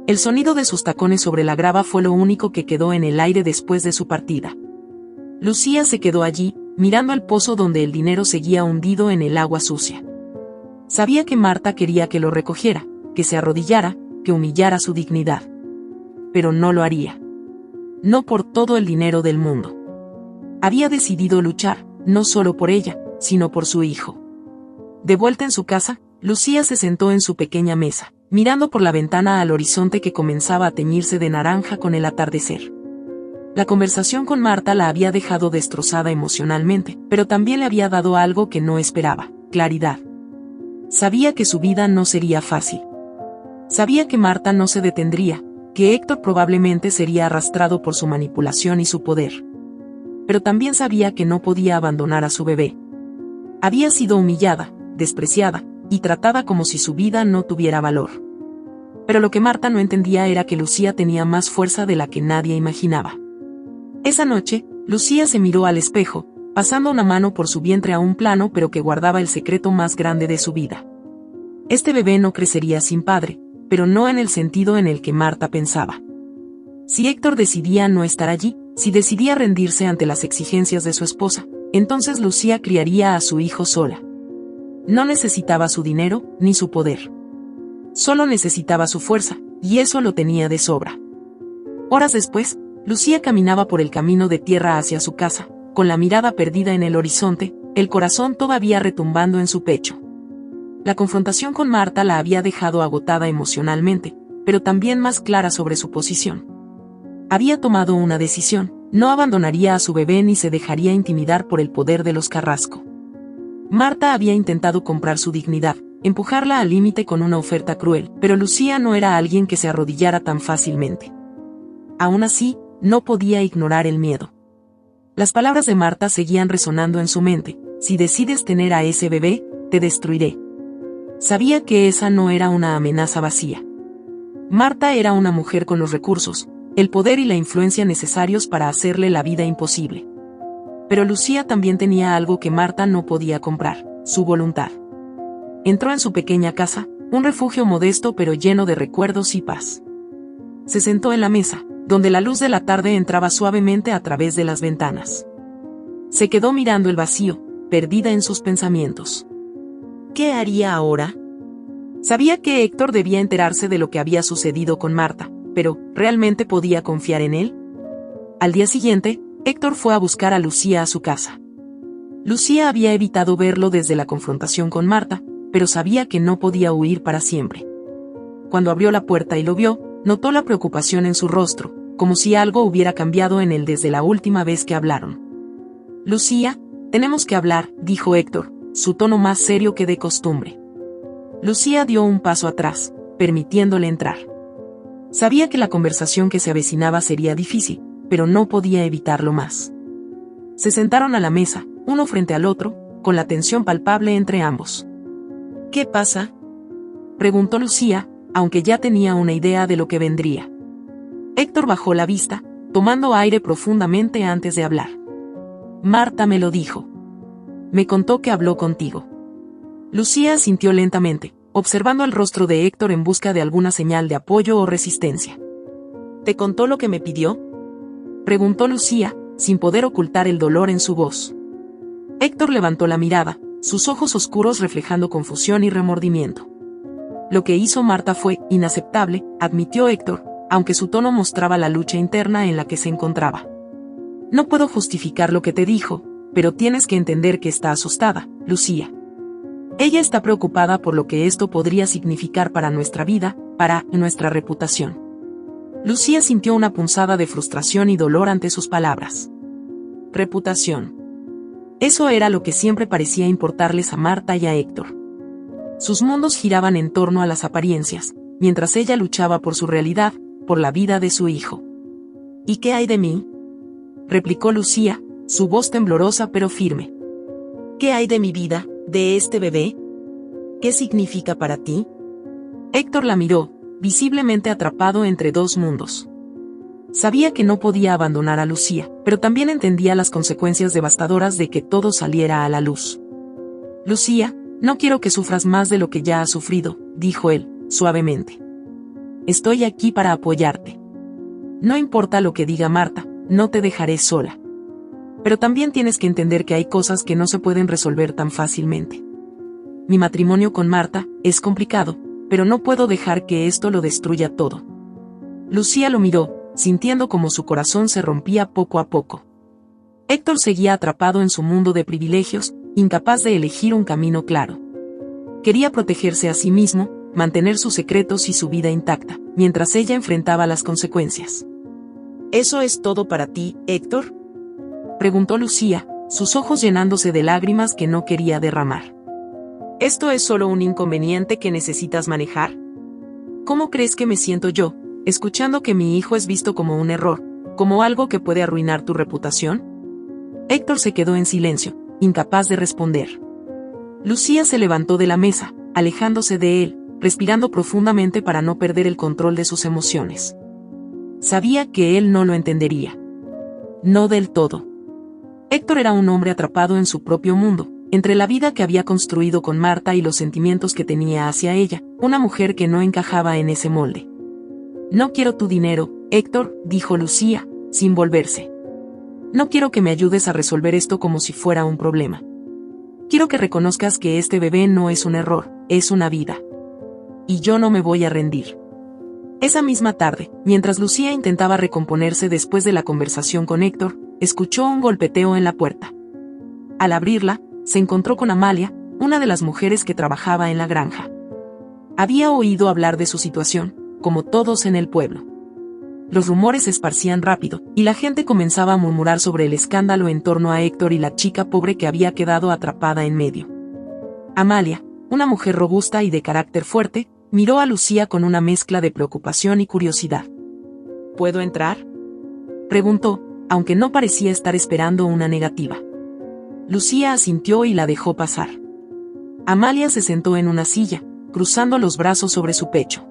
S2: El sonido de sus tacones sobre la grava fue lo único que quedó en el aire después de su partida. Lucía se quedó allí, mirando el pozo donde el dinero seguía hundido en el agua sucia. Sabía que Marta quería que lo recogiera, que se arrodillara, que humillara su dignidad. Pero no lo haría. No por todo el dinero del mundo. Había decidido luchar, no solo por ella, sino por su hijo. De vuelta en su casa, Lucía se sentó en su pequeña mesa, mirando por la ventana al horizonte que comenzaba a teñirse de naranja con el atardecer. La conversación con Marta la había dejado destrozada emocionalmente, pero también le había dado algo que no esperaba, claridad. Sabía que su vida no sería fácil. Sabía que Marta no se detendría, que Héctor probablemente sería arrastrado por su manipulación y su poder. Pero también sabía que no podía abandonar a su bebé. Había sido humillada, despreciada, y tratada como si su vida no tuviera valor. Pero lo que Marta no entendía era que Lucía tenía más fuerza de la que nadie imaginaba. Esa noche, Lucía se miró al espejo, pasando una mano por su vientre aún plano pero que guardaba el secreto más grande de su vida. Este bebé no crecería sin padre, pero no en el sentido en el que Marta pensaba. Si Héctor decidía no estar allí, Si decidía rendirse ante las exigencias de su esposa, entonces Lucía criaría a su hijo sola. No necesitaba su dinero, ni su poder. Solo necesitaba su fuerza, y eso lo tenía de sobra. Horas después, Lucía caminaba por el camino de tierra hacia su casa, con la mirada perdida en el horizonte, el corazón todavía retumbando en su pecho. La confrontación con Marta la había dejado agotada emocionalmente, pero también más clara sobre su posición. Había tomado una decisión: no abandonaría a su bebé ni se dejaría intimidar por el poder de los Carrasco. Marta había intentado comprar su dignidad, empujarla al límite con una oferta cruel, pero Lucía no era alguien que se arrodillara tan fácilmente. Aún así, no podía ignorar el miedo. Las palabras de Marta seguían resonando en su mente: si decides tener a ese bebé, te destruiré. Sabía que esa no era una amenaza vacía. Marta era una mujer con los recursos, el poder y la influencia necesarios para hacerle la vida imposible. Pero Lucía también tenía algo que Marta no podía comprar: su voluntad. Entró en su pequeña casa, un refugio modesto pero lleno de recuerdos y paz. Se sentó en la mesa, donde la luz de la tarde entraba suavemente a través de las ventanas. Se quedó mirando el vacío, perdida en sus pensamientos. ¿Qué haría ahora? Sabía que Héctor debía enterarse de lo que había sucedido con Marta, pero ¿realmente podía confiar en él? Al día siguiente, Héctor fue a buscar a Lucía a su casa. Lucía había evitado verlo desde la confrontación con Marta, pero sabía que no podía huir para siempre. Cuando abrió la puerta y lo vio, notó la preocupación en su rostro, como si algo hubiera cambiado en él desde la última vez que hablaron. Lucía, tenemos que hablar, dijo Héctor, su tono más serio que de costumbre. Lucía dio un paso atrás, permitiéndole entrar. Sabía que la conversación que se avecinaba sería difícil, pero no podía evitarlo más. Se sentaron a la mesa, uno frente al otro, con la tensión palpable entre ambos. ¿Qué pasa?, preguntó Lucía, aunque ya tenía una idea de lo que vendría. Héctor bajó la vista, tomando aire profundamente antes de hablar. Marta me lo dijo. Me contó que habló contigo. Lucía asintió lentamente, observando el rostro de Héctor en busca de alguna señal de apoyo o resistencia. ¿Te contó lo que me pidió?, preguntó Lucía, sin poder ocultar el dolor en su voz. Héctor levantó la mirada, sus ojos oscuros reflejando confusión y remordimiento. Lo que hizo Marta fue inaceptable, admitió Héctor, aunque su tono mostraba la lucha interna en la que se encontraba. No puedo justificar lo que te dijo, pero tienes que entender que está asustada, Lucía. Ella está preocupada por lo que esto podría significar para nuestra vida, para nuestra reputación. Lucía sintió una punzada de frustración y dolor ante sus palabras. Reputación. Eso era lo que siempre parecía importarles a Marta y a Héctor. Sus mundos giraban en torno a las apariencias, mientras ella luchaba por su realidad, por la vida de su hijo. ¿Y qué hay de mí?, replicó Lucía, su voz temblorosa pero firme. ¿Qué hay de mi vida, de este bebé? ¿Qué significa para ti? Héctor la miró, visiblemente atrapado entre dos mundos. Sabía que no podía abandonar a Lucía, pero también entendía las consecuencias devastadoras de que todo saliera a la luz. Lucía, no quiero que sufras más de lo que ya has sufrido, dijo él, suavemente. Estoy aquí para apoyarte. No importa lo que diga Marta, no te dejaré sola. Pero también tienes que entender que hay cosas que no se pueden resolver tan fácilmente. Mi matrimonio con Marta es complicado, pero no puedo dejar que esto lo destruya todo. Lucía lo miró, sintiendo como su corazón se rompía poco a poco. Héctor seguía atrapado en su mundo de privilegios, incapaz de elegir un camino claro. Quería protegerse a sí mismo, mantener sus secretos y su vida intacta, mientras ella enfrentaba las consecuencias. ¿Eso es todo para ti, Héctor?, preguntó Lucía, sus ojos llenándose de lágrimas que no quería derramar. ¿Esto es solo un inconveniente que necesitas manejar? ¿Cómo crees que me siento yo, escuchando que mi hijo es visto como un error, como algo que puede arruinar tu reputación? Héctor se quedó en silencio, incapaz de responder. Lucía se levantó de la mesa, alejándose de él, respirando profundamente para no perder el control de sus emociones. Sabía que él no lo entendería. No del todo. Héctor era un hombre atrapado en su propio mundo, entre la vida que había construido con Marta y los sentimientos que tenía hacia ella, una mujer que no encajaba en ese molde. No quiero tu dinero, Héctor, dijo Lucía, sin volverse. No quiero que me ayudes a resolver esto como si fuera un problema. Quiero que reconozcas que este bebé no es un error, es una vida. Y yo no me voy a rendir. Esa misma tarde, mientras Lucía intentaba recomponerse después de la conversación con Héctor, escuchó un golpeteo en la puerta. Al abrirla, se encontró con Amalia, una de las mujeres que trabajaba en la granja. Había oído hablar de su situación, como todos en el pueblo. Los rumores se esparcían rápido, y la gente comenzaba a murmurar sobre el escándalo en torno a Héctor y la chica pobre que había quedado atrapada en medio. Amalia, una mujer robusta y de carácter fuerte, miró a Lucía con una mezcla de preocupación y curiosidad.
S1: ¿Puedo entrar?,
S2: preguntó, aunque no parecía estar esperando una negativa. Lucía asintió y la dejó pasar. Amalia se sentó en una silla, cruzando los brazos sobre su pecho.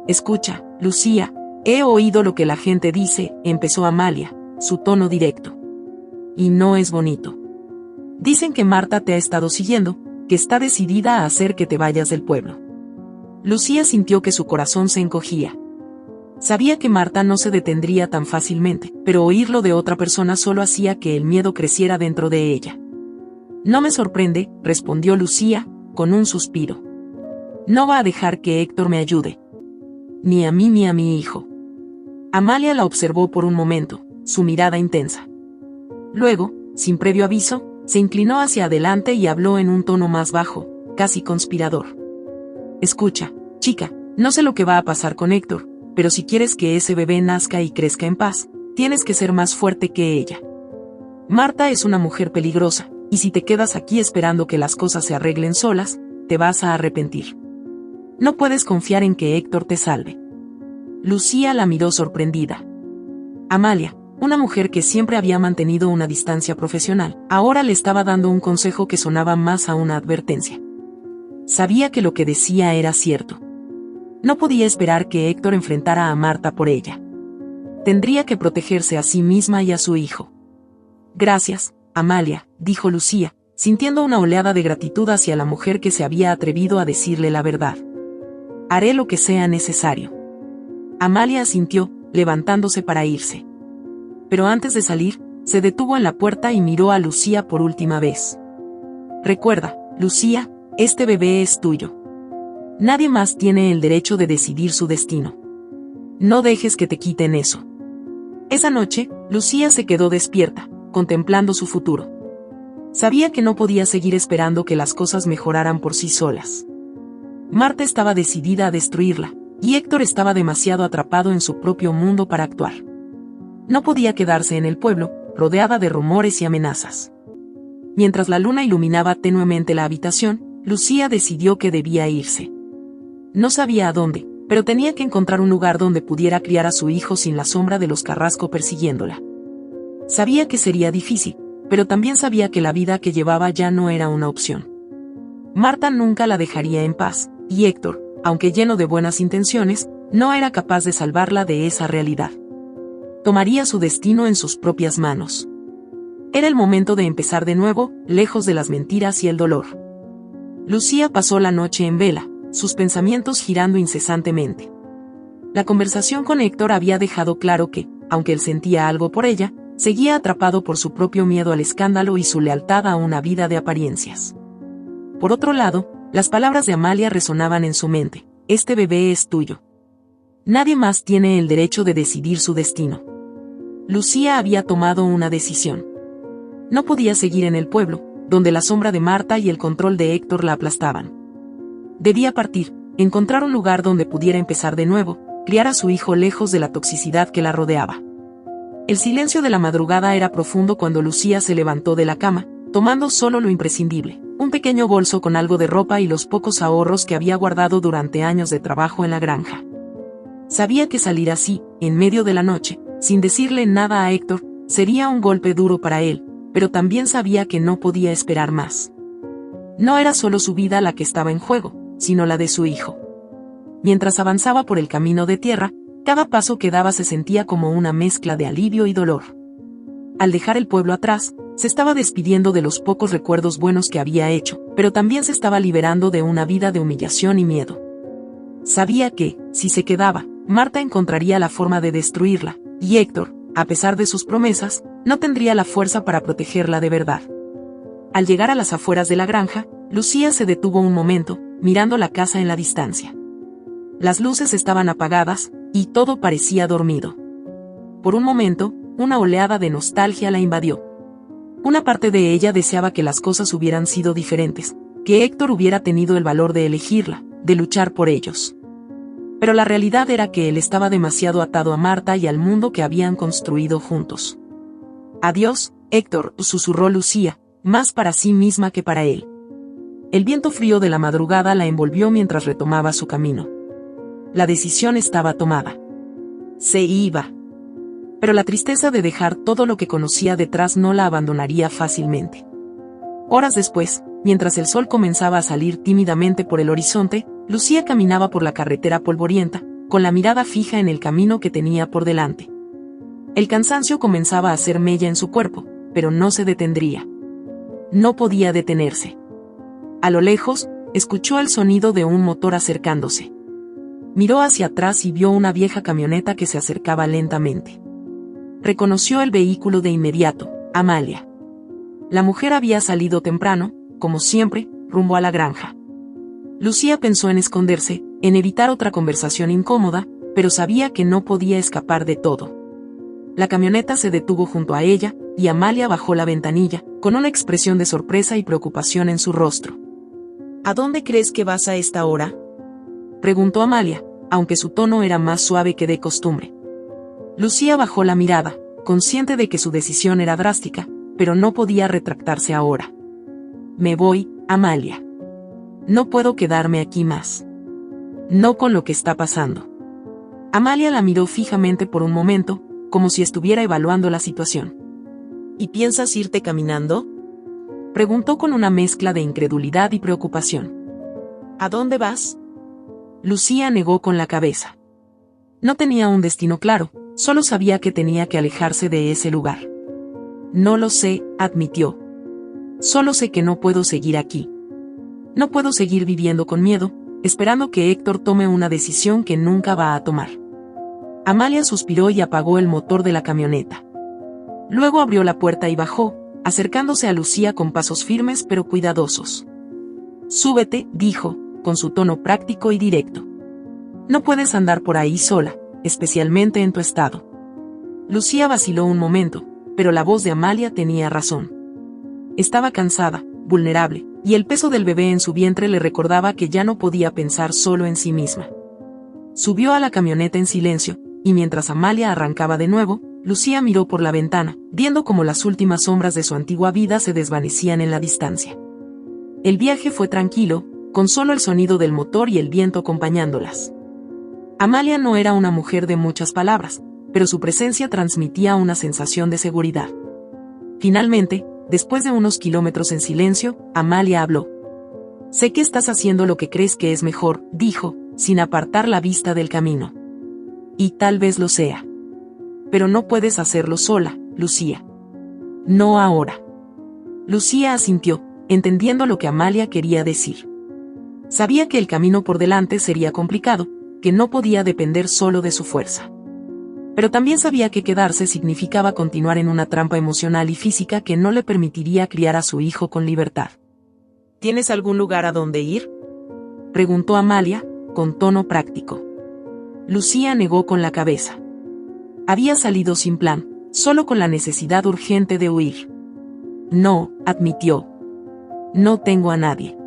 S2: Escucha, Lucía, he oído lo que la gente dice, empezó Amalia, su tono directo. Y no es bonito. Dicen que Marta te ha estado siguiendo, que está decidida a hacer que te vayas del pueblo. Lucía sintió que su corazón se encogía. Sabía que Marta no se detendría tan fácilmente, pero oírlo de otra persona solo hacía que el miedo creciera dentro de ella. No me sorprende, respondió Lucía, con un suspiro. No va a dejar que Héctor me ayude. Ni a mí ni a mi hijo. Amalia la observó por un momento, su mirada intensa. Luego, sin previo aviso, se inclinó hacia adelante y habló en un tono más bajo, casi conspirador. Escucha, chica, no sé lo que va a pasar con Héctor, pero si quieres que ese bebé nazca y crezca en paz, tienes que ser más fuerte que ella. Marta es una mujer peligrosa, y si te quedas aquí esperando que las cosas se arreglen solas, te vas a arrepentir. No puedes confiar en que Héctor te salve. Lucía la miró sorprendida. Amalia, una mujer que siempre había mantenido una distancia profesional, ahora le estaba dando un consejo que sonaba más a una advertencia. Sabía que lo que decía era cierto. No podía esperar que Héctor enfrentara a Marta por ella. Tendría que protegerse a sí misma y a su hijo. Gracias, Amalia, dijo Lucía, sintiendo una oleada de gratitud hacia la mujer que se había atrevido a decirle la verdad. Haré lo que sea necesario. Amalia asintió, levantándose para irse. Pero antes de salir, se detuvo en la puerta y miró a Lucía por última vez. Recuerda, Lucía, este bebé es tuyo. Nadie más tiene el derecho de decidir su destino. No dejes que te quiten eso. Esa noche, Lucía se quedó despierta, contemplando su futuro. Sabía que no podía seguir esperando que las cosas mejoraran por sí solas. Marta estaba decidida a destruirla, y Héctor estaba demasiado atrapado en su propio mundo para actuar. No podía quedarse en el pueblo, rodeada de rumores y amenazas. Mientras la luna iluminaba tenuemente la habitación, Lucía decidió que debía irse. No sabía a dónde, pero tenía que encontrar un lugar donde pudiera criar a su hijo sin la sombra de los Carrasco persiguiéndola. Sabía que sería difícil, pero también sabía que la vida que llevaba ya no era una opción. Marta nunca la dejaría en paz, y Héctor, aunque lleno de buenas intenciones, no era capaz de salvarla de esa realidad. Tomaría su destino en sus propias manos. Era el momento de empezar de nuevo, lejos de las mentiras y el dolor. Lucía pasó la noche en vela, sus pensamientos girando incesantemente. La conversación con Héctor había dejado claro que, aunque él sentía algo por ella, seguía atrapado por su propio miedo al escándalo y su lealtad a una vida de apariencias. Por otro lado, las palabras de Amalia resonaban en su mente: este bebé es tuyo. Nadie más tiene el derecho de decidir su destino. Lucía había tomado una decisión. No podía seguir en el pueblo, donde la sombra de Marta y el control de Héctor la aplastaban. Debía partir, encontrar un lugar donde pudiera empezar de nuevo, criar a su hijo lejos de la toxicidad que la rodeaba. El silencio de la madrugada era profundo cuando Lucía se levantó de la cama, tomando solo lo imprescindible, un pequeño bolso con algo de ropa y los pocos ahorros que había guardado durante años de trabajo en la granja. Sabía que salir así, en medio de la noche, sin decirle nada a Héctor, sería un golpe duro para él, pero también sabía que no podía esperar más. No era solo su vida la que estaba en juego, sino la de su hijo. Mientras avanzaba por el camino de tierra, cada paso que daba se sentía como una mezcla de alivio y dolor. Al dejar el pueblo atrás, se estaba despidiendo de los pocos recuerdos buenos que había hecho, pero también se estaba liberando de una vida de humillación y miedo. Sabía que, si se quedaba, Marta encontraría la forma de destruirla, y Héctor, a pesar de sus promesas, No tendría la fuerza para protegerla de verdad. Al llegar a las afueras de la granja, Lucía se detuvo un momento, mirando la casa en la distancia. Las luces estaban apagadas, y todo parecía dormido. Por un momento, una oleada de nostalgia la invadió. Una parte de ella deseaba que las cosas hubieran sido diferentes, que Héctor hubiera tenido el valor de elegirla, de luchar por ellos. Pero la realidad era que él estaba demasiado atado a Marta y al mundo que habían construido juntos. «Adiós, Héctor», susurró Lucía, más para sí misma que para él. El viento frío de la madrugada la envolvió mientras retomaba su camino. La decisión estaba tomada. Se iba. Pero la tristeza de dejar todo lo que conocía detrás no la abandonaría fácilmente. Horas después, mientras el sol comenzaba a salir tímidamente por el horizonte, Lucía caminaba por la carretera polvorienta, con la mirada fija en el camino que tenía por delante. El cansancio comenzaba a hacer mella en su cuerpo, pero no se detendría. No podía detenerse. A lo lejos, escuchó el sonido de un motor acercándose. Miró hacia atrás y vio una vieja camioneta que se acercaba lentamente. Reconoció el vehículo de inmediato, Amalia. La mujer había salido temprano, como siempre, rumbo a la granja. Lucía pensó en esconderse, en evitar otra conversación incómoda, pero sabía que no podía escapar de todo. La camioneta se detuvo junto a ella, y Amalia bajó la ventanilla, con una expresión de sorpresa y preocupación en su rostro.
S1: ¿A dónde crees que vas a esta hora?,
S2: preguntó Amalia, aunque su tono era más suave que de costumbre. Lucía bajó la mirada, consciente de que su decisión era drástica, pero no podía retractarse ahora. «Me voy, Amalia. No puedo quedarme aquí más. No con lo que está pasando». Amalia la miró fijamente por un momento, como si estuviera evaluando la situación.
S1: ¿Y piensas irte caminando?,
S2: preguntó con una mezcla de incredulidad y preocupación.
S1: ¿A dónde vas?,
S2: Lucía negó con la cabeza. No tenía un destino claro, solo sabía que tenía que alejarse de ese lugar. «No lo sé», admitió. «Solo sé que no puedo seguir aquí. No puedo seguir viviendo con miedo, esperando que Héctor tome una decisión que nunca va a tomar». Amalia suspiró y apagó el motor de la camioneta. Luego abrió la puerta y bajó, acercándose a Lucía con pasos firmes pero cuidadosos. «Súbete», dijo, con su tono práctico y directo. «No puedes andar por ahí sola, especialmente en tu estado». Lucía vaciló un momento, pero la voz de Amalia tenía razón. Estaba cansada, vulnerable, y el peso del bebé en su vientre le recordaba que ya no podía pensar solo en sí misma. Subió a la camioneta en silencio, y mientras Amalia arrancaba de nuevo, Lucía miró por la ventana, viendo cómo las últimas sombras de su antigua vida se desvanecían en la distancia. El viaje fue tranquilo, con solo el sonido del motor y el viento acompañándolas. Amalia no era una mujer de muchas palabras, pero su presencia transmitía una sensación de seguridad. Finalmente, después de unos kilómetros en silencio, Amalia habló. «Sé que estás haciendo lo que crees que es mejor», dijo, sin apartar la vista del camino. «Y tal vez lo sea. Pero no puedes hacerlo sola, Lucía. No ahora». Lucía asintió, entendiendo lo que Amalia quería decir. Sabía que el camino por delante sería complicado, que no podía depender solo de su fuerza. Pero también sabía que quedarse significaba continuar en una trampa emocional y física que no le permitiría criar a su hijo con libertad.
S1: ¿Tienes algún lugar a donde ir?,
S2: preguntó Amalia, con tono práctico. Lucía negó con la cabeza. Había salido sin plan, solo con la necesidad urgente de huir. «No», admitió. «No tengo a nadie».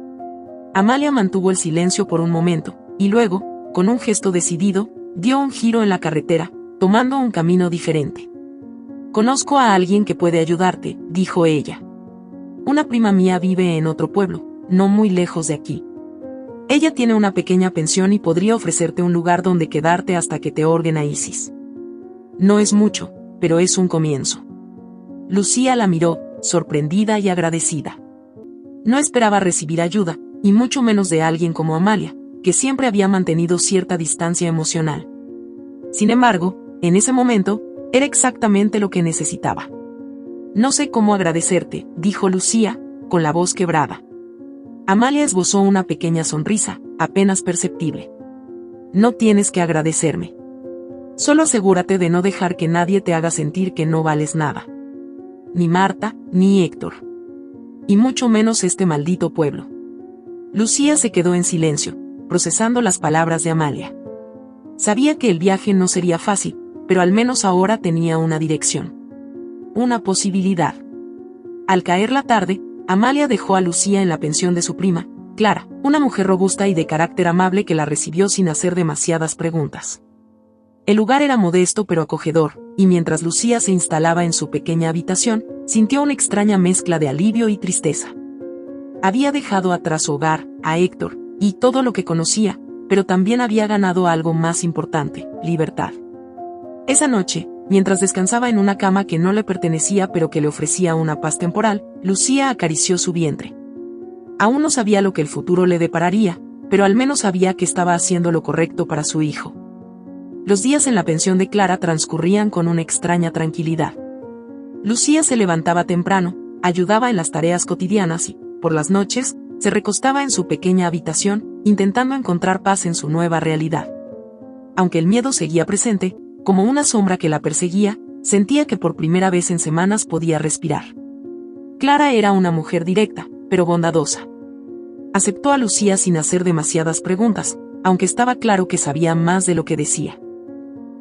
S2: Amalia mantuvo el silencio por un momento, y luego, con un gesto decidido, dio un giro en la carretera, tomando un camino diferente. «Conozco a alguien que puede ayudarte», dijo ella. «Una prima mía vive en otro pueblo, no muy lejos de aquí. Ella tiene una pequeña pensión y podría ofrecerte un lugar donde quedarte hasta que te orguen a Isis. No es mucho, pero es un comienzo». Lucía la miró, sorprendida y agradecida. No esperaba recibir ayuda, y mucho menos de alguien como Amalia, que siempre había mantenido cierta distancia emocional. Sin embargo, en ese momento, era exactamente lo que necesitaba. «No sé cómo agradecerte», dijo Lucía, con la voz quebrada. Amalia esbozó una pequeña sonrisa, apenas perceptible. «No tienes que agradecerme. Solo asegúrate de no dejar que nadie te haga sentir que no vales nada». ni Marta, ni Héctor. Y mucho menos este maldito pueblo. Lucía se quedó en silencio, procesando las palabras de Amalia. Sabía que el viaje no sería fácil, pero al menos ahora tenía una dirección. Una posibilidad. Al caer la tarde, Amalia dejó a Lucía en la pensión de su prima, Clara, una mujer robusta y de carácter amable que la recibió sin hacer demasiadas preguntas. El lugar era modesto pero acogedor, y mientras Lucía se instalaba en su pequeña habitación, sintió una extraña mezcla de alivio y tristeza. Había dejado atrás su hogar, a Héctor, y todo lo que conocía, pero también había ganado algo más importante, libertad. Esa noche, mientras descansaba en una cama que no le pertenecía pero que le ofrecía una paz temporal, Lucía acarició su vientre. Aún no sabía lo que el futuro le depararía, pero al menos sabía que estaba haciendo lo correcto para su hijo. Los días en la pensión de Clara transcurrían con una extraña tranquilidad. Lucía se levantaba temprano, ayudaba en las tareas cotidianas y, por las noches, se recostaba en su pequeña habitación, intentando encontrar paz en su nueva realidad. Aunque el miedo seguía presente, como una sombra que la perseguía, sentía que por primera vez en semanas podía respirar. Clara era una mujer directa, pero bondadosa. Aceptó a Lucía sin hacer demasiadas preguntas, aunque estaba claro que sabía más de lo que decía.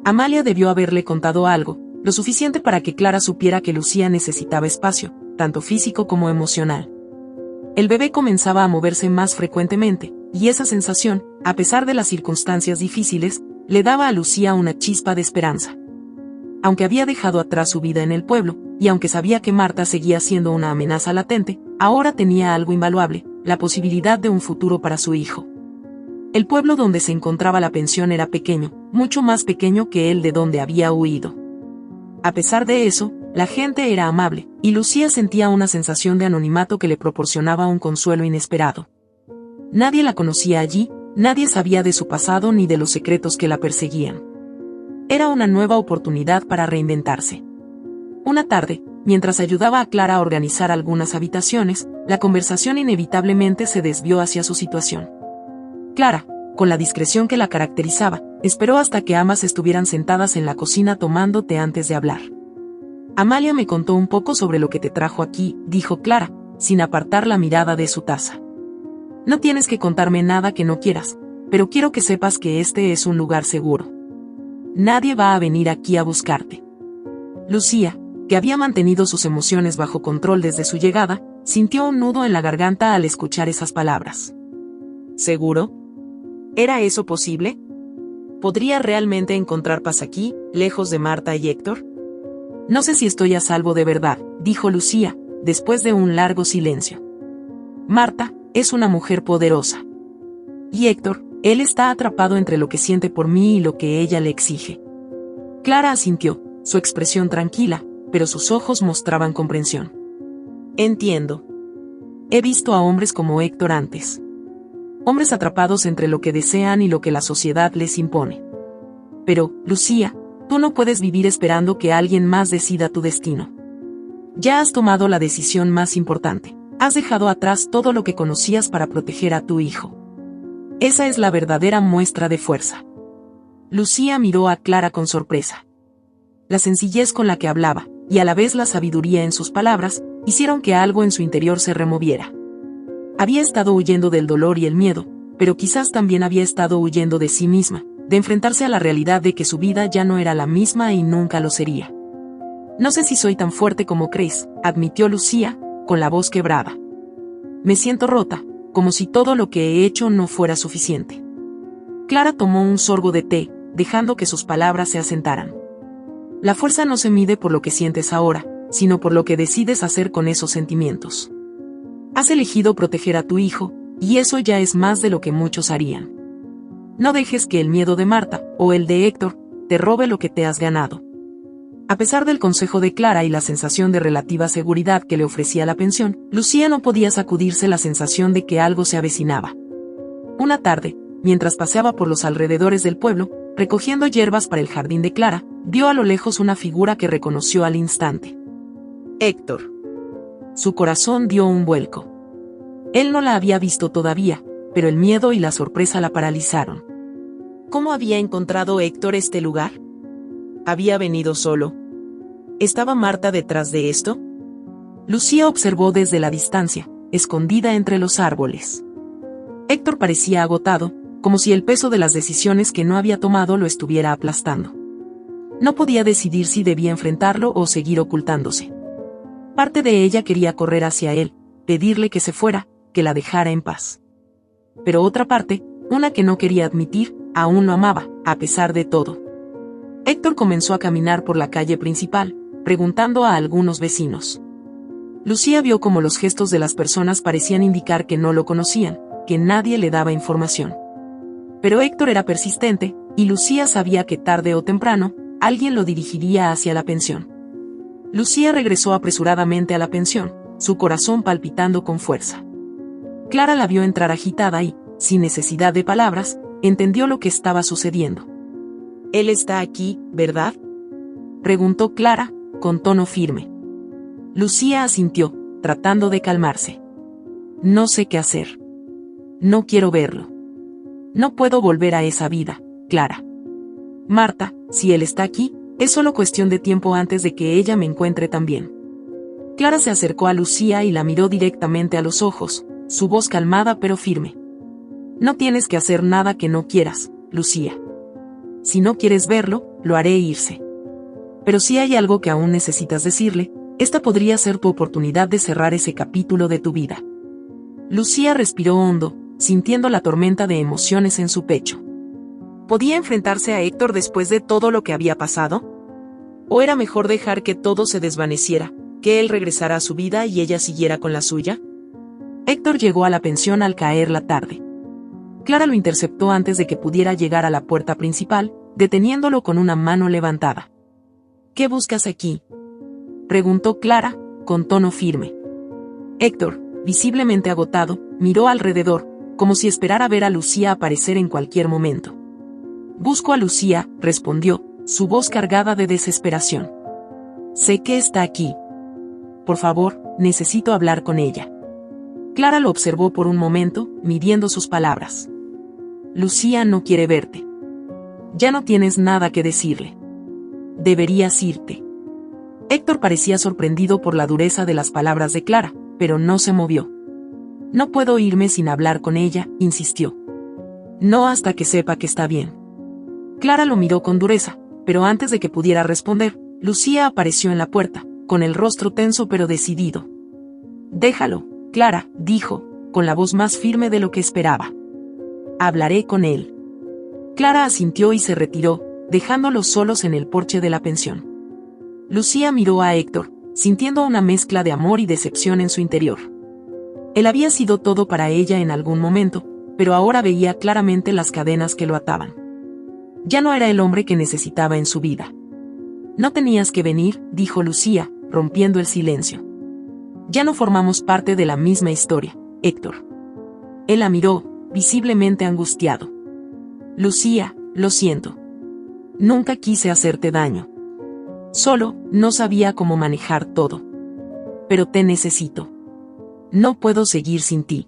S2: Amalia debió haberle contado algo, lo suficiente para que Clara supiera que Lucía necesitaba espacio, tanto físico como emocional. El bebé comenzaba a moverse más frecuentemente, y esa sensación, a pesar de las circunstancias difíciles, le daba a Lucía una chispa de esperanza. Aunque había dejado atrás su vida en el pueblo, y aunque sabía que Marta seguía siendo una amenaza latente, ahora tenía algo invaluable, la posibilidad de un futuro para su hijo. El pueblo donde se encontraba la pensión era pequeño, mucho más pequeño que el de donde había huido. A pesar de eso, la gente era amable, y Lucía sentía una sensación de anonimato que le proporcionaba un consuelo inesperado. Nadie la conocía allí, nadie sabía de su pasado ni de los secretos que la perseguían. Era una nueva oportunidad para reinventarse. Una tarde, mientras ayudaba a Clara a organizar algunas habitaciones, la conversación inevitablemente se desvió hacia su situación. Clara, con la discreción que la caracterizaba, esperó hasta que ambas estuvieran sentadas en la cocina tomando té antes de hablar. Amalia me contó un poco sobre lo que te trajo aquí, dijo Clara, sin apartar la mirada de su taza. No tienes que contarme nada que no quieras, pero quiero que sepas que este es un lugar seguro. Nadie va a venir aquí a buscarte. Lucía, que había mantenido sus emociones bajo control desde su llegada, sintió un nudo en la garganta al escuchar esas palabras. ¿Seguro? ¿Era eso posible? ¿Podría realmente encontrar paz aquí, lejos de Marta y Héctor? No sé si estoy a salvo de verdad, dijo Lucía, después de un largo silencio. Marta es una mujer poderosa. Y Héctor, él está atrapado entre lo que siente por mí y lo que ella le exige. Clara asintió, su expresión tranquila, pero sus ojos mostraban comprensión. Entiendo. He visto a hombres como Héctor antes. Hombres atrapados entre lo que desean y lo que la sociedad les impone. Pero, Lucía, tú no puedes vivir esperando que alguien más decida tu destino. Ya has tomado la decisión más importante. Has dejado atrás todo lo que conocías para proteger a tu hijo. Esa es la verdadera muestra de fuerza. Lucía miró a Clara con sorpresa. La sencillez con la que hablaba, y a la vez la sabiduría en sus palabras, hicieron que algo en su interior se removiera. Había estado huyendo del dolor y el miedo, pero quizás también había estado huyendo de sí misma, de enfrentarse a la realidad de que su vida ya no era la misma y nunca lo sería. No sé si soy tan fuerte como crees, admitió Lucía, con la voz quebrada. Me siento rota, como si todo lo que he hecho no fuera suficiente. Clara tomó un sorbo de té, dejando que sus palabras se asentaran. La fuerza no se mide por lo que sientes ahora, sino por lo que decides hacer con esos sentimientos. Has elegido proteger a tu hijo, y eso ya es más de lo que muchos harían. No dejes que el miedo de Marta, o el de Héctor, te robe lo que te has ganado. A pesar del consejo de Clara y la sensación de relativa seguridad que le ofrecía la pensión, Lucía no podía sacudirse la sensación de que algo se avecinaba. Una tarde, mientras paseaba por los alrededores del pueblo, recogiendo hierbas para el jardín de Clara, vio a lo lejos una figura que reconoció al instante. Héctor. Su corazón dio un vuelco. Él no la había visto todavía, pero el miedo y la sorpresa la paralizaron. ¿Cómo había encontrado Héctor este lugar? ¿Había venido solo? ¿Estaba Marta detrás de esto? Lucía observó desde la distancia, escondida entre los árboles. Héctor parecía agotado, como si el peso de las decisiones que no había tomado lo estuviera aplastando. No podía decidir si debía enfrentarlo o seguir ocultándose. Parte de ella quería correr hacia él, pedirle que se fuera, que la dejara en paz. Pero otra parte, una que no quería admitir, aún lo amaba, a pesar de todo. Héctor comenzó a caminar por la calle principal, preguntando a algunos vecinos. Lucía vio cómo los gestos de las personas parecían indicar que no lo conocían, que nadie le daba información. Pero Héctor era persistente, y Lucía sabía que tarde o temprano, alguien lo dirigiría hacia la pensión. Lucía regresó apresuradamente a la pensión, su corazón palpitando con fuerza. Clara la vio entrar agitada y, sin necesidad de palabras, entendió lo que estaba sucediendo.
S1: «Él está aquí, ¿verdad?»,
S2: preguntó Clara, con tono firme. Lucía asintió, tratando de calmarse. «No sé qué hacer. No quiero verlo. No puedo volver a esa vida, Clara. Marta, si él está aquí, es solo cuestión de tiempo antes de que ella me encuentre también». Clara se acercó a Lucía y la miró directamente a los ojos, su voz calmada pero firme. «No tienes que hacer nada que no quieras, Lucía. Si no quieres verlo, lo haré irse. Pero si hay algo que aún necesitas decirle, esta podría ser tu oportunidad de cerrar ese capítulo de tu vida». Lucía respiró hondo, sintiendo la tormenta de emociones en su pecho.
S1: ¿Podía enfrentarse a Héctor después de todo lo que había pasado? ¿O era mejor dejar que todo se desvaneciera, que él regresara a su vida y ella siguiera con la suya?
S2: Héctor llegó a la pensión al caer la tarde. Clara lo interceptó antes de que pudiera llegar a la puerta principal, deteniéndolo con una mano levantada.
S1: «¿Qué buscas aquí?»,
S2: preguntó Clara, con tono firme. Héctor, visiblemente agotado, miró alrededor, como si esperara ver a Lucía aparecer en cualquier momento. «Busco a Lucía», respondió, su voz cargada de desesperación. «Sé que está aquí. Por favor, necesito hablar con ella». Clara lo observó por un momento, midiendo sus palabras. «Lucía no quiere verte. Ya no tienes nada que decirle. Deberías irte». Héctor parecía sorprendido por la dureza de las palabras de Clara, pero no se movió. «No puedo irme sin hablar con ella», insistió. «No hasta que sepa que está bien». Clara lo miró con dureza, pero antes de que pudiera responder, Lucía apareció en la puerta, con el rostro tenso pero decidido. «Déjalo, Clara», dijo, con la voz más firme de lo que esperaba. «Hablaré con él». Clara asintió y se retiró, dejándolos solos en el porche de la pensión. Lucía miró a Héctor, sintiendo una mezcla de amor y decepción en su interior. Él había sido todo para ella en algún momento, pero ahora veía claramente las cadenas que lo ataban. Ya no era el hombre que necesitaba en su vida. «No tenías que venir», dijo Lucía, rompiendo el silencio. «Ya no formamos parte de la misma historia, Héctor». Él la miró, visiblemente angustiado. «Lucía, lo siento. Nunca quise hacerte daño. Solo, no sabía cómo manejar todo. Pero te necesito. No puedo seguir sin ti».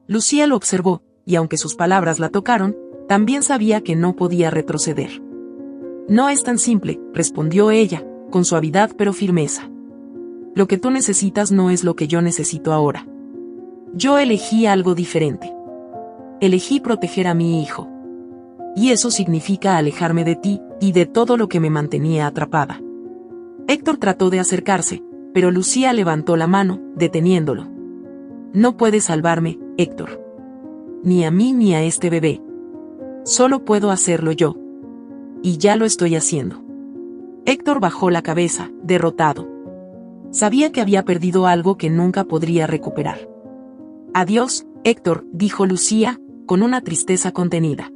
S2: Lucía lo observó, y aunque sus palabras la tocaron, también sabía que no podía retroceder. «No es tan simple», respondió ella, con suavidad pero firmeza. «Lo que tú necesitas no es lo que yo necesito ahora. Yo elegí algo diferente. Elegí proteger a mi hijo. Y eso significa alejarme de ti, y de todo lo que me mantenía atrapada». Héctor trató de acercarse, pero Lucía levantó la mano, deteniéndolo. «No puedes salvarme, Héctor. Ni a mí ni a este bebé. Solo puedo hacerlo yo. Y ya lo estoy haciendo». Héctor bajó la cabeza, derrotado. Sabía que había perdido algo que nunca podría recuperar. «Adiós, Héctor», dijo Lucía, con una tristeza contenida.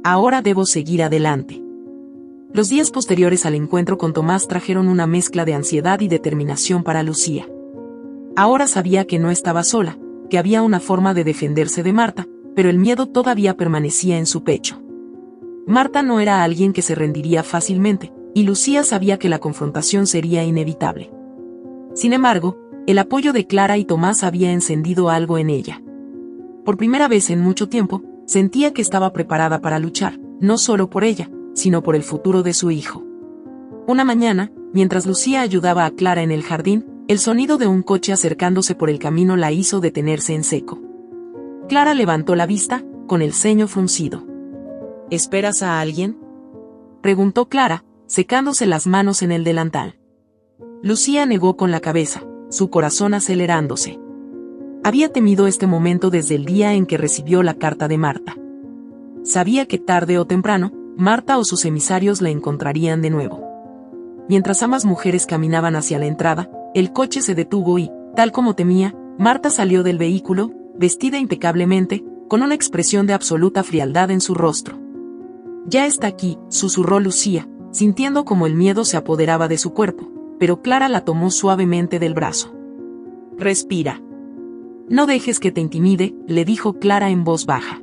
S2: «Ahora debo seguir adelante». Los días posteriores al encuentro con Tomás trajeron una mezcla de ansiedad y determinación para Lucía. Ahora sabía que no estaba sola, que había una forma de defenderse de Marta, pero el miedo todavía permanecía en su pecho. Marta no era alguien que se rendiría fácilmente, y Lucía sabía que la confrontación sería inevitable. Sin embargo, el apoyo de Clara y Tomás había encendido algo en ella. Por primera vez en mucho tiempo, sentía que estaba preparada para luchar, no solo por ella, sino por el futuro de su hijo. Una mañana, mientras Lucía ayudaba a Clara en el jardín, El sonido de un coche acercándose por el camino la hizo detenerse en seco. Clara levantó la vista, con el ceño fruncido.
S1: ¿Esperas a alguien?,
S2: preguntó Clara, secándose las manos en el delantal. Lucía negó con la cabeza, su corazón acelerándose. Había temido este momento desde el día en que recibió la carta de Marta. Sabía que tarde o temprano, Marta o sus emisarios la encontrarían de nuevo. Mientras ambas mujeres caminaban hacia la entrada, el coche se detuvo y, tal como temía, Marta salió del vehículo, vestida impecablemente, con una expresión de absoluta frialdad en su rostro. «Ya está aquí», susurró Lucía, sintiendo como el miedo se apoderaba de su cuerpo, pero Clara la tomó suavemente del brazo.
S1: «Respira.
S2: No dejes que te intimide», le dijo Clara en voz baja.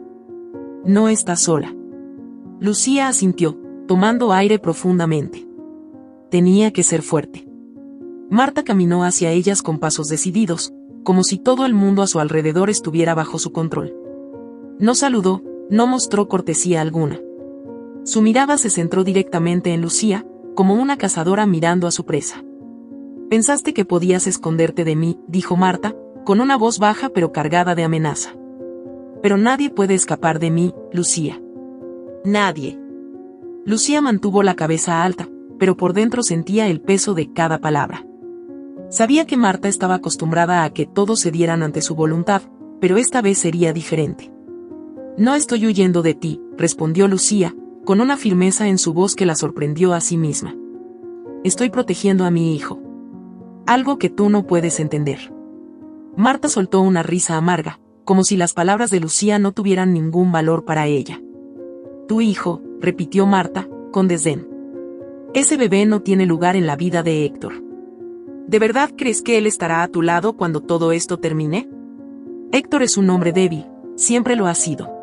S2: «No estás sola». Lucía asintió, tomando aire profundamente. Tenía que ser fuerte. Marta caminó hacia ellas con pasos decididos, como si todo el mundo a su alrededor estuviera bajo su control. No saludó, no mostró cortesía alguna. Su mirada se centró directamente en Lucía, como una cazadora mirando a su presa. «Pensaste que podías esconderte de mí», dijo Marta, con una voz baja pero cargada de amenaza. «Pero nadie puede escapar de mí, Lucía».
S1: «Nadie».
S2: Lucía mantuvo la cabeza alta, pero por dentro sentía el peso de cada palabra. Sabía que Marta estaba acostumbrada a que todos cedieran ante su voluntad, pero esta vez sería diferente. «No estoy huyendo de ti», respondió Lucía, con una firmeza en su voz que la sorprendió a sí misma. «Estoy protegiendo a mi hijo. Algo que tú no puedes entender». Marta soltó una risa amarga, como si las palabras de Lucía no tuvieran ningún valor para ella. «Tu hijo», repitió Marta, con desdén. «Ese bebé no tiene lugar en la vida de Héctor».
S1: ¿De verdad crees que él estará a tu lado cuando todo esto termine?
S2: Héctor es un hombre débil, siempre lo ha sido.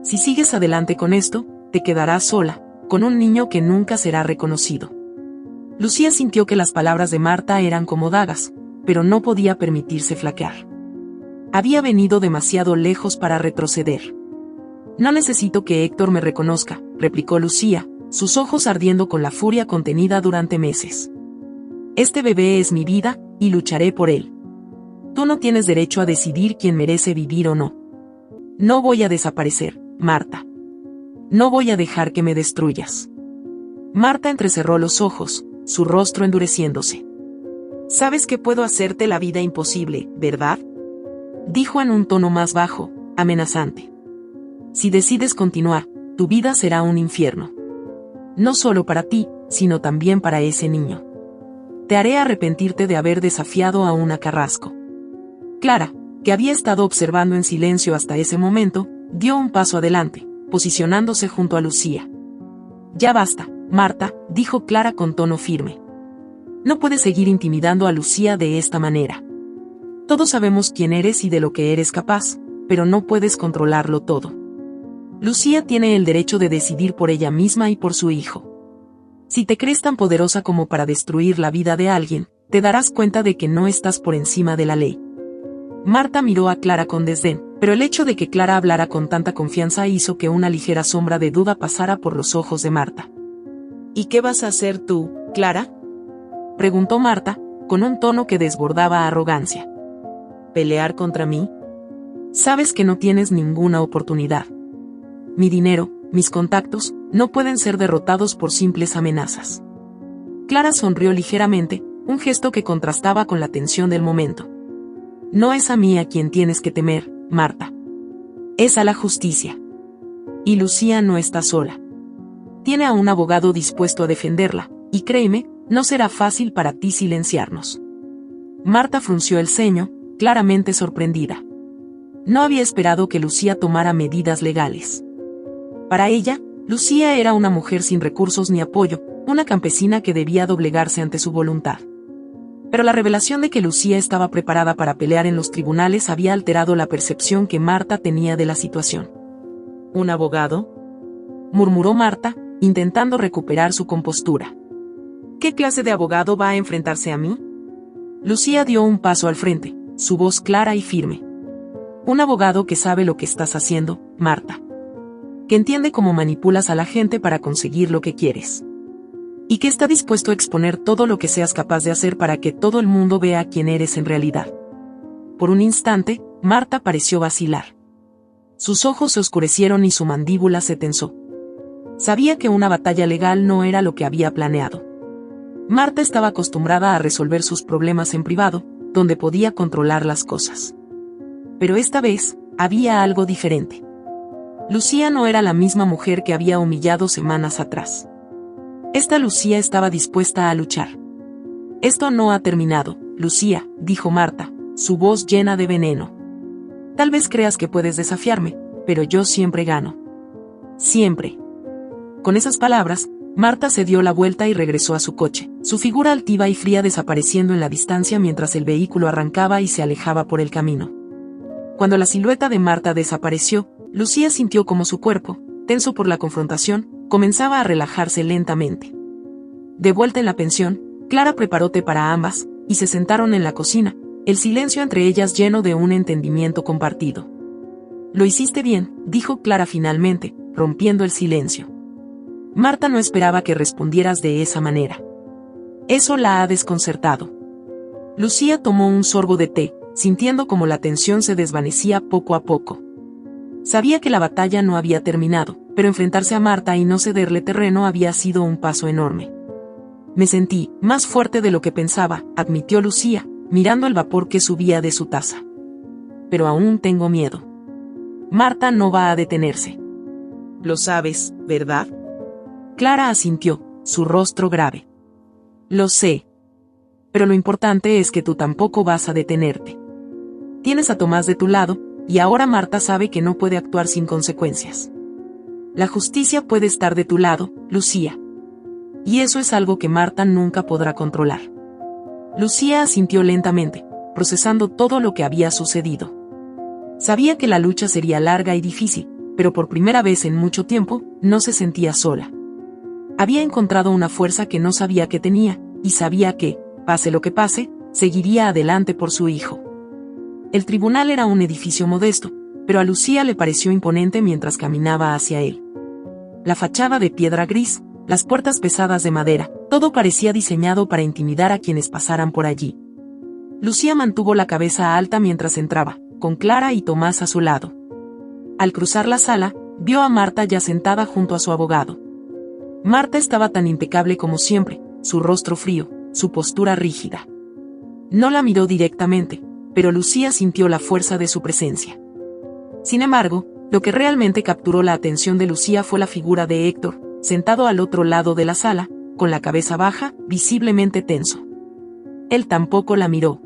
S2: Si sigues adelante con esto, te quedarás sola, con un niño que nunca será reconocido. Lucía sintió que las palabras de Marta eran como dagas, pero no podía permitirse flaquear. Había venido demasiado lejos para retroceder. «No necesito que Héctor me reconozca», replicó Lucía, sus ojos ardiendo con la furia contenida durante meses. «Este bebé es mi vida, y lucharé por él. Tú no tienes derecho a decidir quién merece vivir o no. No voy a desaparecer, Marta. No voy a dejar que me destruyas». Marta entrecerró los ojos, su rostro endureciéndose.
S1: «Sabes que puedo hacerte la vida imposible, ¿verdad?»,
S2: dijo en un tono más bajo, amenazante. «Si decides continuar, tu vida será un infierno. No solo para ti, sino también para ese niño. Te haré arrepentirte de haber desafiado a una Carrasco». Clara, que había estado observando en silencio hasta ese momento, dio un paso adelante, posicionándose junto a Lucía. «Ya basta, Marta», dijo Clara con tono firme. «No puedes seguir intimidando a Lucía de esta manera. Todos sabemos quién eres y de lo que eres capaz, pero no puedes controlarlo todo. Lucía tiene el derecho de decidir por ella misma y por su hijo. Si te crees tan poderosa como para destruir la vida de alguien, te darás cuenta de que no estás por encima de la ley». Marta miró a Clara con desdén, pero el hecho de que Clara hablara con tanta confianza hizo que una ligera sombra de duda pasara por los ojos de Marta.
S1: «¿Y qué vas a hacer tú, Clara?»,
S2: preguntó Marta, con un tono que desbordaba arrogancia.
S1: «¿Pelear contra mí?
S2: Sabes que no tienes ninguna oportunidad. Mi dinero, mis contactos, no pueden ser derrotados por simples amenazas». Clara sonrió ligeramente, un gesto que contrastaba con la tensión del momento. «No es a mí a quien tienes que temer, Marta. Es a la justicia. Y Lucía no está sola. Tiene a un abogado dispuesto a defenderla, y créeme, no será fácil para ti silenciarnos». Marta frunció el ceño, claramente sorprendida. No había esperado que Lucía tomara medidas legales. Para ella, Lucía era una mujer sin recursos ni apoyo, una campesina que debía doblegarse ante su voluntad. Pero la revelación de que Lucía estaba preparada para pelear en los tribunales había alterado la percepción que Marta tenía de la situación.
S1: ¿Un abogado?,
S2: murmuró Marta, intentando recuperar su compostura.
S1: ¿Qué clase de abogado va a enfrentarse a mí?
S2: Lucía dio un paso al frente, su voz clara y firme. Un abogado que sabe lo que estás haciendo, Marta. Que entiende cómo manipulas a la gente para conseguir lo que quieres. y que está dispuesto a exponer todo lo que seas capaz de hacer para que todo el mundo vea quién eres en realidad. Por un instante, Marta pareció vacilar. Sus ojos se oscurecieron y su mandíbula se tensó. Sabía que una batalla legal no era lo que había planeado. Marta estaba acostumbrada a resolver sus problemas en privado, donde podía controlar las cosas. Pero esta vez, había algo diferente. Lucía no era la misma mujer que había humillado semanas atrás. Esta Lucía estaba dispuesta a luchar. «Esto no ha terminado, Lucía», dijo Marta, su voz llena de veneno. «Tal vez creas que puedes desafiarme, pero yo siempre gano. Siempre». Con esas palabras, Marta se dio la vuelta y regresó a su coche, su figura altiva y fría desapareciendo en la distancia mientras el vehículo arrancaba y se alejaba por el camino. Cuando la silueta de Marta desapareció, Lucía sintió como su cuerpo, tenso por la confrontación, comenzaba a relajarse lentamente. De vuelta en la pensión, Clara preparó té para ambas, y se sentaron en la cocina, el silencio entre ellas lleno de un entendimiento compartido. «Lo hiciste bien», dijo Clara finalmente, rompiendo el silencio. Marta no esperaba que respondieras de esa manera. Eso la ha desconcertado. Lucía tomó un sorbo de té, sintiendo como la tensión se desvanecía poco a poco. Sabía que la batalla no había terminado, pero enfrentarse a Marta y no cederle terreno había sido un paso enorme. «Me sentí más fuerte de lo que pensaba», admitió Lucía, mirando el vapor que subía de su taza. «Pero aún tengo miedo. Marta no va a detenerse».
S1: Lo sabes, ¿verdad?
S2: Clara asintió, su rostro grave. «Lo sé. Pero lo importante es que tú tampoco vas a detenerte. Tienes a Tomás de tu lado, y ahora Marta sabe que no puede actuar sin consecuencias. La justicia puede estar de tu lado, Lucía. Y eso es algo que Marta nunca podrá controlar». Lucía asintió lentamente, procesando todo lo que había sucedido. Sabía que la lucha sería larga y difícil, pero por primera vez en mucho tiempo, no se sentía sola. Había encontrado una fuerza que no sabía que tenía, y sabía que, pase lo que pase, seguiría adelante por su hijo. El tribunal era un edificio modesto, pero a Lucía le pareció imponente mientras caminaba hacia él. La fachada de piedra gris, las puertas pesadas de madera, todo parecía diseñado para intimidar a quienes pasaran por allí. Lucía mantuvo la cabeza alta mientras entraba, con Clara y Tomás a su lado. Al cruzar la sala, vio a Marta ya sentada junto a su abogado. Marta estaba tan impecable como siempre, su rostro frío, su postura rígida. No la miró directamente, pero Lucía sintió la fuerza de su presencia. Sin embargo, lo que realmente capturó la atención de Lucía fue la figura de Héctor, sentado al otro lado de la sala, con la cabeza baja, visiblemente tenso. Él tampoco la miró.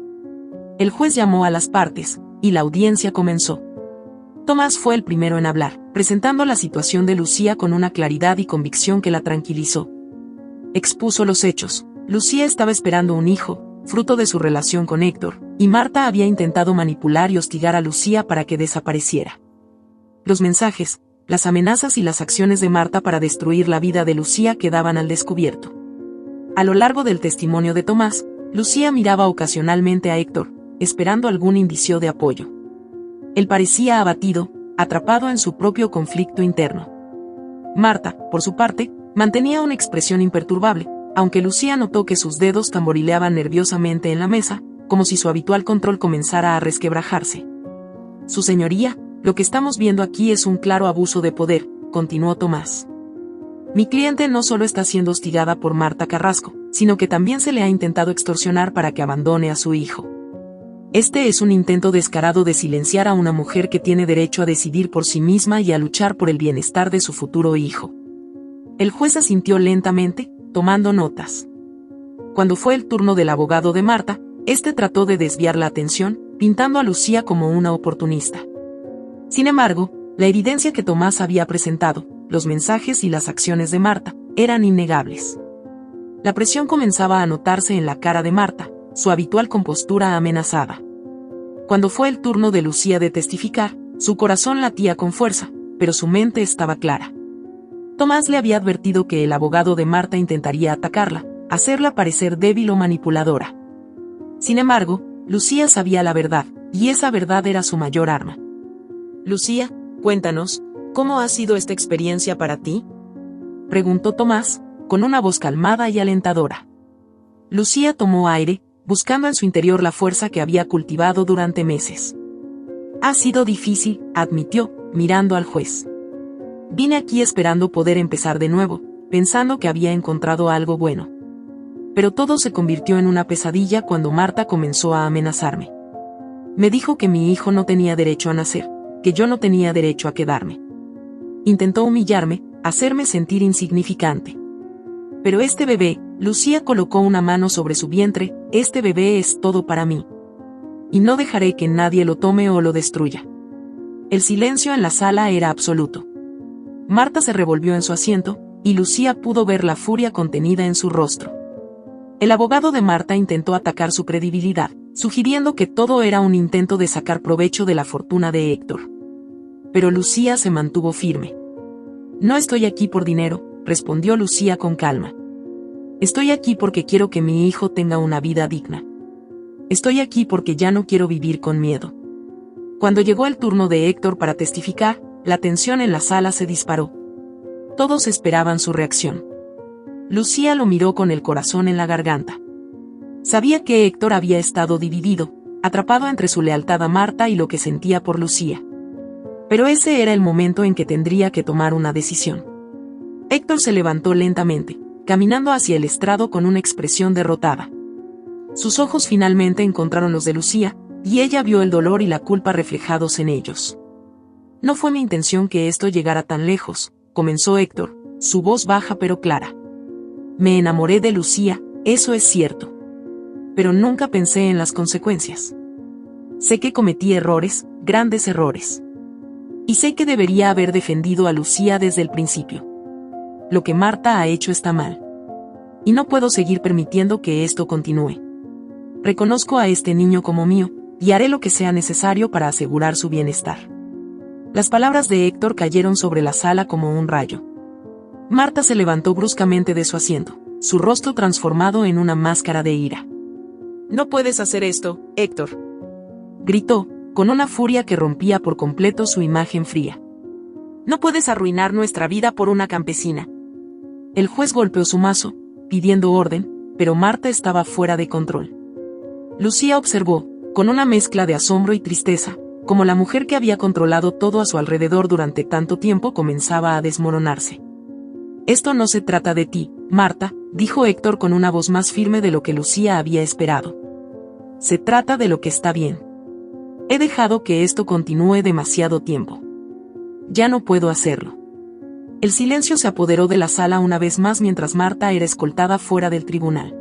S2: El juez llamó a las partes, y la audiencia comenzó. Tomás fue el primero en hablar, presentando la situación de Lucía con una claridad y convicción que la tranquilizó. Expuso los hechos. Lucía estaba esperando un hijo, fruto de su relación con Héctor, y Marta había intentado manipular y hostigar a Lucía para que desapareciera. Los mensajes, las amenazas y las acciones de Marta para destruir la vida de Lucía quedaban al descubierto. A lo largo del testimonio de Tomás, Lucía miraba ocasionalmente a Héctor, esperando algún indicio de apoyo. Él parecía abatido, atrapado en su propio conflicto interno. Marta, por su parte, mantenía una expresión imperturbable, aunque Lucía notó que sus dedos tamborileaban nerviosamente en la mesa, como si su habitual control comenzara a resquebrajarse. «Su señoría, lo que estamos viendo aquí es un claro abuso de poder», continuó Tomás. «Mi cliente no solo está siendo hostigada por Marta Carrasco, sino que también se le ha intentado extorsionar para que abandone a su hijo. Este es un intento descarado de silenciar a una mujer que tiene derecho a decidir por sí misma y a luchar por el bienestar de su futuro hijo». El juez asintió lentamente, tomando notas. Cuando fue el turno del abogado de Marta, este trató de desviar la atención, pintando a Lucía como una oportunista. Sin embargo, la evidencia que Tomás había presentado, los mensajes y las acciones de Marta, eran innegables. La presión comenzaba a notarse en la cara de Marta, su habitual compostura amenazada. Cuando fue el turno de Lucía de testificar, su corazón latía con fuerza, pero su mente estaba clara. Tomás le había advertido que el abogado de Marta intentaría atacarla, hacerla parecer débil o manipuladora. Sin embargo, Lucía sabía la verdad, y esa verdad era su mayor arma.
S1: «Lucía, cuéntanos, ¿cómo ha sido esta experiencia para ti?»,
S2: preguntó Tomás, con una voz calmada y alentadora. Lucía tomó aire, buscando en su interior la fuerza que había cultivado durante meses. Ha sido difícil, admitió, mirando al juez. Vine aquí esperando poder empezar de nuevo, pensando que había encontrado algo bueno. Pero todo se convirtió en una pesadilla cuando Marta comenzó a amenazarme. Me dijo que mi hijo no tenía derecho a nacer, que yo no tenía derecho a quedarme. Intentó humillarme, hacerme sentir insignificante. Pero este bebé, Lucía colocó una mano sobre su vientre, este bebé es todo para mí. Y no dejaré que nadie lo tome o lo destruya. El silencio en la sala era absoluto. Marta se revolvió en su asiento, y Lucía pudo ver la furia contenida en su rostro. El abogado de Marta intentó atacar su credibilidad, sugiriendo que todo era un intento de sacar provecho de la fortuna de Héctor. Pero Lucía se mantuvo firme. No estoy aquí por dinero, respondió Lucía con calma. Estoy aquí porque quiero que mi hijo tenga una vida digna. Estoy aquí porque ya no quiero vivir con miedo. Cuando llegó el turno de Héctor para testificar, la tensión en la sala se disparó. Todos esperaban su reacción. Lucía lo miró con el corazón en la garganta. Sabía que Héctor había estado dividido, atrapado entre su lealtad a Marta y lo que sentía por Lucía. Pero ese era el momento en que tendría que tomar una decisión. Héctor se levantó lentamente, caminando hacia el estrado con una expresión derrotada. Sus ojos finalmente encontraron los de Lucía, y ella vio el dolor y la culpa reflejados en ellos. No fue mi intención que esto llegara tan lejos, comenzó Héctor, su voz baja pero clara. Me enamoré de Lucía, eso es cierto. Pero nunca pensé en las consecuencias. Sé que cometí errores, grandes errores. Y sé que debería haber defendido a Lucía desde el principio. Lo que Marta ha hecho está mal. Y no puedo seguir permitiendo que esto continúe. Reconozco a este niño como mío, y haré lo que sea necesario para asegurar su bienestar. Las palabras de Héctor cayeron sobre la sala como un rayo. Marta se levantó bruscamente de su asiento, su rostro transformado en una máscara de ira.
S1: No puedes hacer esto, Héctor.
S2: Gritó, con una furia que rompía por completo su imagen fría.
S1: No puedes arruinar nuestra vida por una campesina.
S2: El juez golpeó su mazo, pidiendo orden, pero Marta estaba fuera de control. Lucía observó, con una mezcla de asombro y tristeza, como la mujer que había controlado todo a su alrededor durante tanto tiempo comenzaba a desmoronarse. Esto no se trata de ti, Marta, dijo Héctor con una voz más firme de lo que Lucía había esperado. Se trata de lo que está bien. He dejado que esto continúe demasiado tiempo. Ya no puedo hacerlo. El silencio se apoderó de la sala una vez más mientras Marta era escoltada fuera del tribunal.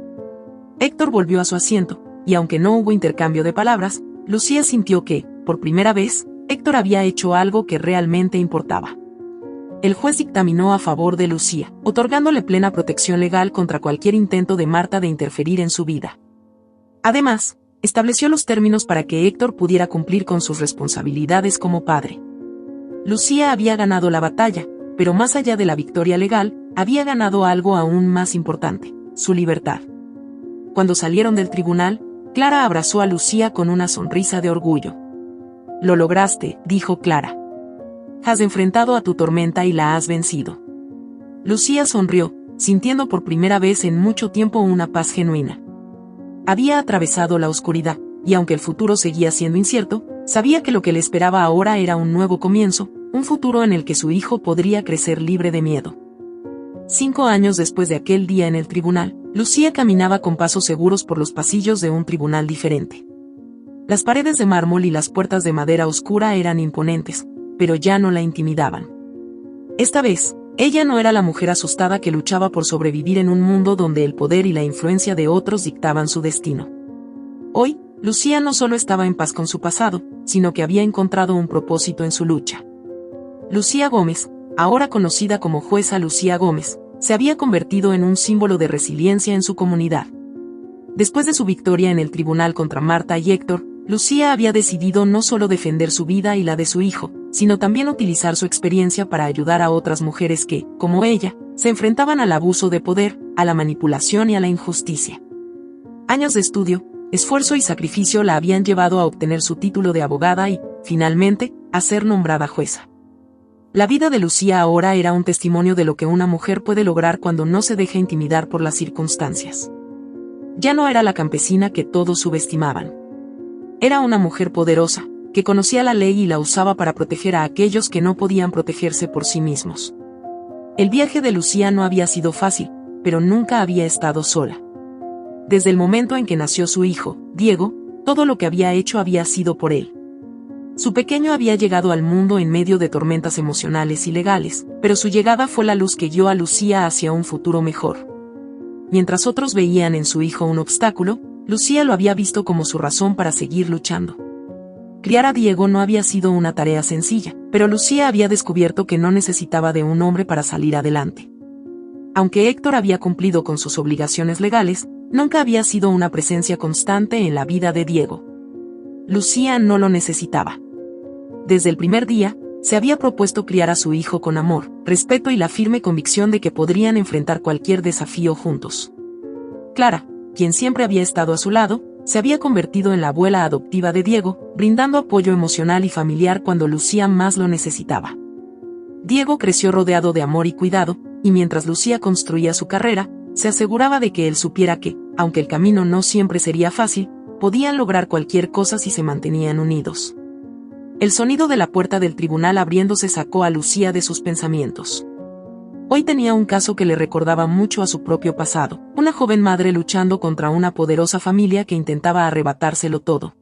S2: Héctor volvió a su asiento, y aunque no hubo intercambio de palabras, Lucía sintió que, por primera vez, Héctor había hecho algo que realmente importaba. El juez dictaminó a favor de Lucía, otorgándole plena protección legal contra cualquier intento de Marta de interferir en su vida. Además, estableció los términos para que Héctor pudiera cumplir con sus responsabilidades como padre. Lucía había ganado la batalla, pero más allá de la victoria legal, había ganado algo aún más importante, su libertad. Cuando salieron del tribunal, Clara abrazó a Lucía con una sonrisa de orgullo. Lo lograste, dijo Clara. Has enfrentado a tu tormenta y la has vencido. Lucía sonrió, sintiendo por primera vez en mucho tiempo una paz genuina. Había atravesado la oscuridad, y aunque el futuro seguía siendo incierto, sabía que lo que le esperaba ahora era un nuevo comienzo, un futuro en el que su hijo podría crecer libre de miedo. 5 años después de aquel día en el tribunal, Lucía caminaba con pasos seguros por los pasillos de un tribunal diferente. Las paredes de mármol y las puertas de madera oscura eran imponentes, pero ya no la intimidaban. Esta vez, ella no era la mujer asustada que luchaba por sobrevivir en un mundo donde el poder y la influencia de otros dictaban su destino. Hoy, Lucía no solo estaba en paz con su pasado, sino que había encontrado un propósito en su lucha. Lucía Gómez, ahora conocida como jueza Lucía Gómez, se había convertido en un símbolo de resiliencia en su comunidad. Después de su victoria en el tribunal contra Marta y Héctor, Lucía había decidido no solo defender su vida y la de su hijo, sino también utilizar su experiencia para ayudar a otras mujeres que, como ella, se enfrentaban al abuso de poder, a la manipulación y a la injusticia. Años de estudio, esfuerzo y sacrificio la habían llevado a obtener su título de abogada y, finalmente, a ser nombrada jueza. La vida de Lucía ahora era un testimonio de lo que una mujer puede lograr cuando no se deja intimidar por las circunstancias. Ya no era la campesina que todos subestimaban. Era una mujer poderosa, que conocía la ley y la usaba para proteger a aquellos que no podían protegerse por sí mismos. El viaje de Lucía no había sido fácil, pero nunca había estado sola. Desde el momento en que nació su hijo, Diego, todo lo que había hecho había sido por él. Su pequeño había llegado al mundo en medio de tormentas emocionales y legales, pero su llegada fue la luz que guió a Lucía hacia un futuro mejor. Mientras otros veían en su hijo un obstáculo, Lucía lo había visto como su razón para seguir luchando. Criar a Diego no había sido una tarea sencilla, pero Lucía había descubierto que no necesitaba de un hombre para salir adelante. Aunque Héctor había cumplido con sus obligaciones legales, nunca había sido una presencia constante en la vida de Diego. Lucía no lo necesitaba. Desde el primer día, se había propuesto criar a su hijo con amor, respeto y la firme convicción de que podrían enfrentar cualquier desafío juntos. Clara, quien siempre había estado a su lado, se había convertido en la abuela adoptiva de Diego, brindando apoyo emocional y familiar cuando Lucía más lo necesitaba. Diego creció rodeado de amor y cuidado, y mientras Lucía construía su carrera, se aseguraba de que él supiera que, aunque el camino no siempre sería fácil, podían lograr cualquier cosa si se mantenían unidos. El sonido de la puerta del tribunal abriéndose sacó a Lucía de sus pensamientos. Hoy tenía un caso que le recordaba mucho a su propio pasado, una joven madre luchando contra una poderosa familia que intentaba arrebatárselo todo.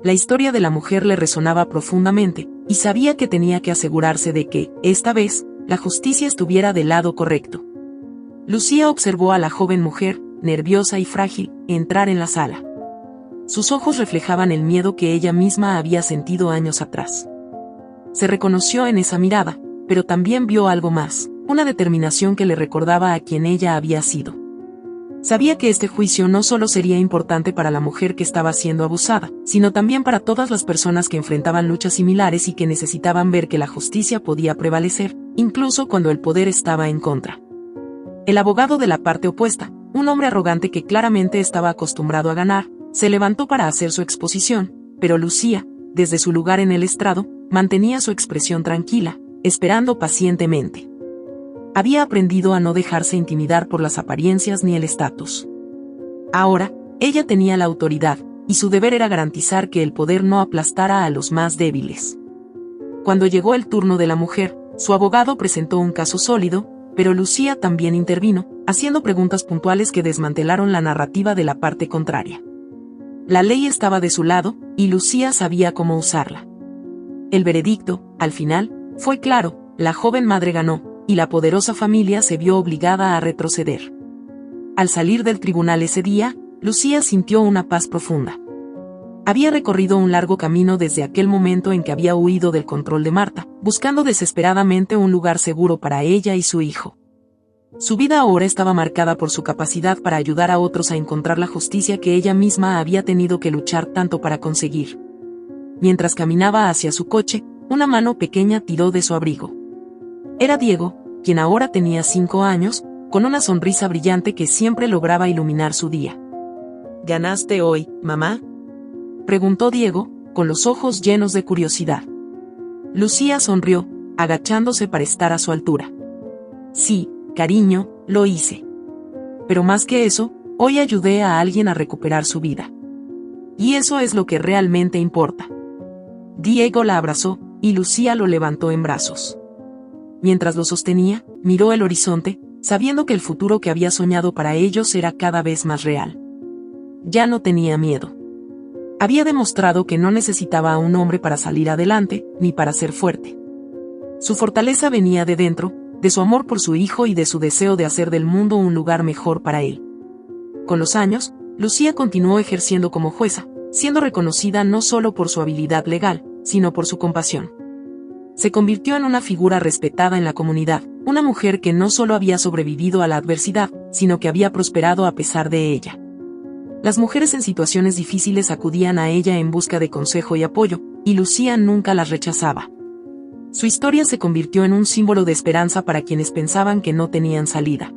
S2: La historia de la mujer le resonaba profundamente, y sabía que tenía que asegurarse de que, esta vez, la justicia estuviera del lado correcto. Lucía observó a la joven mujer, nerviosa y frágil, entrar en la sala. Sus ojos reflejaban el miedo que ella misma había sentido años atrás. Se reconoció en esa mirada, pero también vio algo más, una determinación que le recordaba a quien ella había sido. Sabía que este juicio no solo sería importante para la mujer que estaba siendo abusada, sino también para todas las personas que enfrentaban luchas similares y que necesitaban ver que la justicia podía prevalecer, incluso cuando el poder estaba en contra. El abogado de la parte opuesta, un hombre arrogante que claramente estaba acostumbrado a ganar, se levantó para hacer su exposición, pero Lucía, desde su lugar en el estrado, mantenía su expresión tranquila, esperando pacientemente. Había aprendido a no dejarse intimidar por las apariencias ni el estatus. Ahora, ella tenía la autoridad, y su deber era garantizar que el poder no aplastara a los más débiles. Cuando llegó el turno de la mujer, su abogado presentó un caso sólido, pero Lucía también intervino, haciendo preguntas puntuales que desmantelaron la narrativa de la parte contraria. La ley estaba de su lado, y Lucía sabía cómo usarla. El veredicto, al final, fue claro: la joven madre ganó, y la poderosa familia se vio obligada a retroceder. Al salir del tribunal ese día, Lucía sintió una paz profunda. Había recorrido un largo camino desde aquel momento en que había huido del control de Marta, buscando desesperadamente un lugar seguro para ella y su hijo. Su vida ahora estaba marcada por su capacidad para ayudar a otros a encontrar la justicia que ella misma había tenido que luchar tanto para conseguir. Mientras caminaba hacia su coche, una mano pequeña tiró de su abrigo. Era Diego, quien ahora tenía 5 años, con una sonrisa brillante que siempre lograba iluminar su día.
S1: ¿Ganaste hoy, mamá?,
S2: preguntó Diego, con los ojos llenos de curiosidad. Lucía sonrió, agachándose para estar a su altura. Sí, cariño, lo hice. Pero más que eso, hoy ayudé a alguien a recuperar su vida. Y eso es lo que realmente importa. Diego la abrazó, y Lucía lo levantó en brazos. Mientras lo sostenía, miró el horizonte, sabiendo que el futuro que había soñado para ellos era cada vez más real. Ya no tenía miedo. Había demostrado que no necesitaba a un hombre para salir adelante, ni para ser fuerte. Su fortaleza venía de dentro, de su amor por su hijo y de su deseo de hacer del mundo un lugar mejor para él. Con los años, Lucía continuó ejerciendo como jueza, siendo reconocida no solo por su habilidad legal, sino por su compasión. Se convirtió en una figura respetada en la comunidad, una mujer que no solo había sobrevivido a la adversidad, sino que había prosperado a pesar de ella. Las mujeres en situaciones difíciles acudían a ella en busca de consejo y apoyo, y Lucía nunca las rechazaba. Su historia se convirtió en un símbolo de esperanza para quienes pensaban que no tenían salida.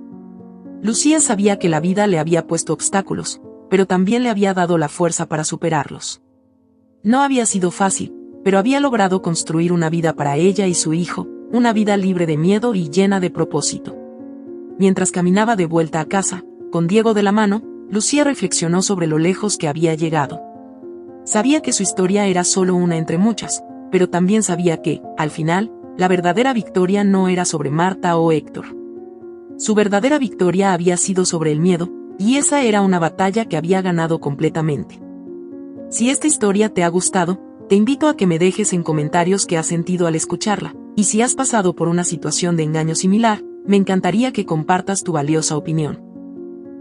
S2: Lucía sabía que la vida le había puesto obstáculos, pero también le había dado la fuerza para superarlos. No había sido fácil, pero había logrado construir una vida para ella y su hijo, una vida libre de miedo y llena de propósito. Mientras caminaba de vuelta a casa, con Diego de la mano, Lucía reflexionó sobre lo lejos que había llegado. Sabía que su historia era solo una entre muchas, pero también sabía que, al final, la verdadera victoria no era sobre Marta o Héctor. Su verdadera victoria había sido sobre el miedo, y esa era una batalla que había ganado completamente. Si esta historia te ha gustado, te invito a que me dejes en comentarios qué has sentido al escucharla, y si has pasado por una situación de engaño similar, me encantaría que compartas tu valiosa opinión.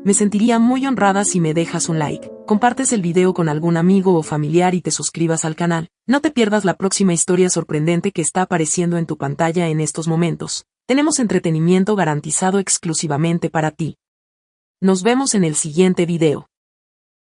S2: Me sentiría muy honrada si me dejas un like, compartes el video con algún amigo o familiar y te suscribas al canal. No te pierdas la próxima historia sorprendente que está apareciendo en tu pantalla en estos momentos. Tenemos entretenimiento garantizado exclusivamente para ti. Nos vemos en el siguiente video.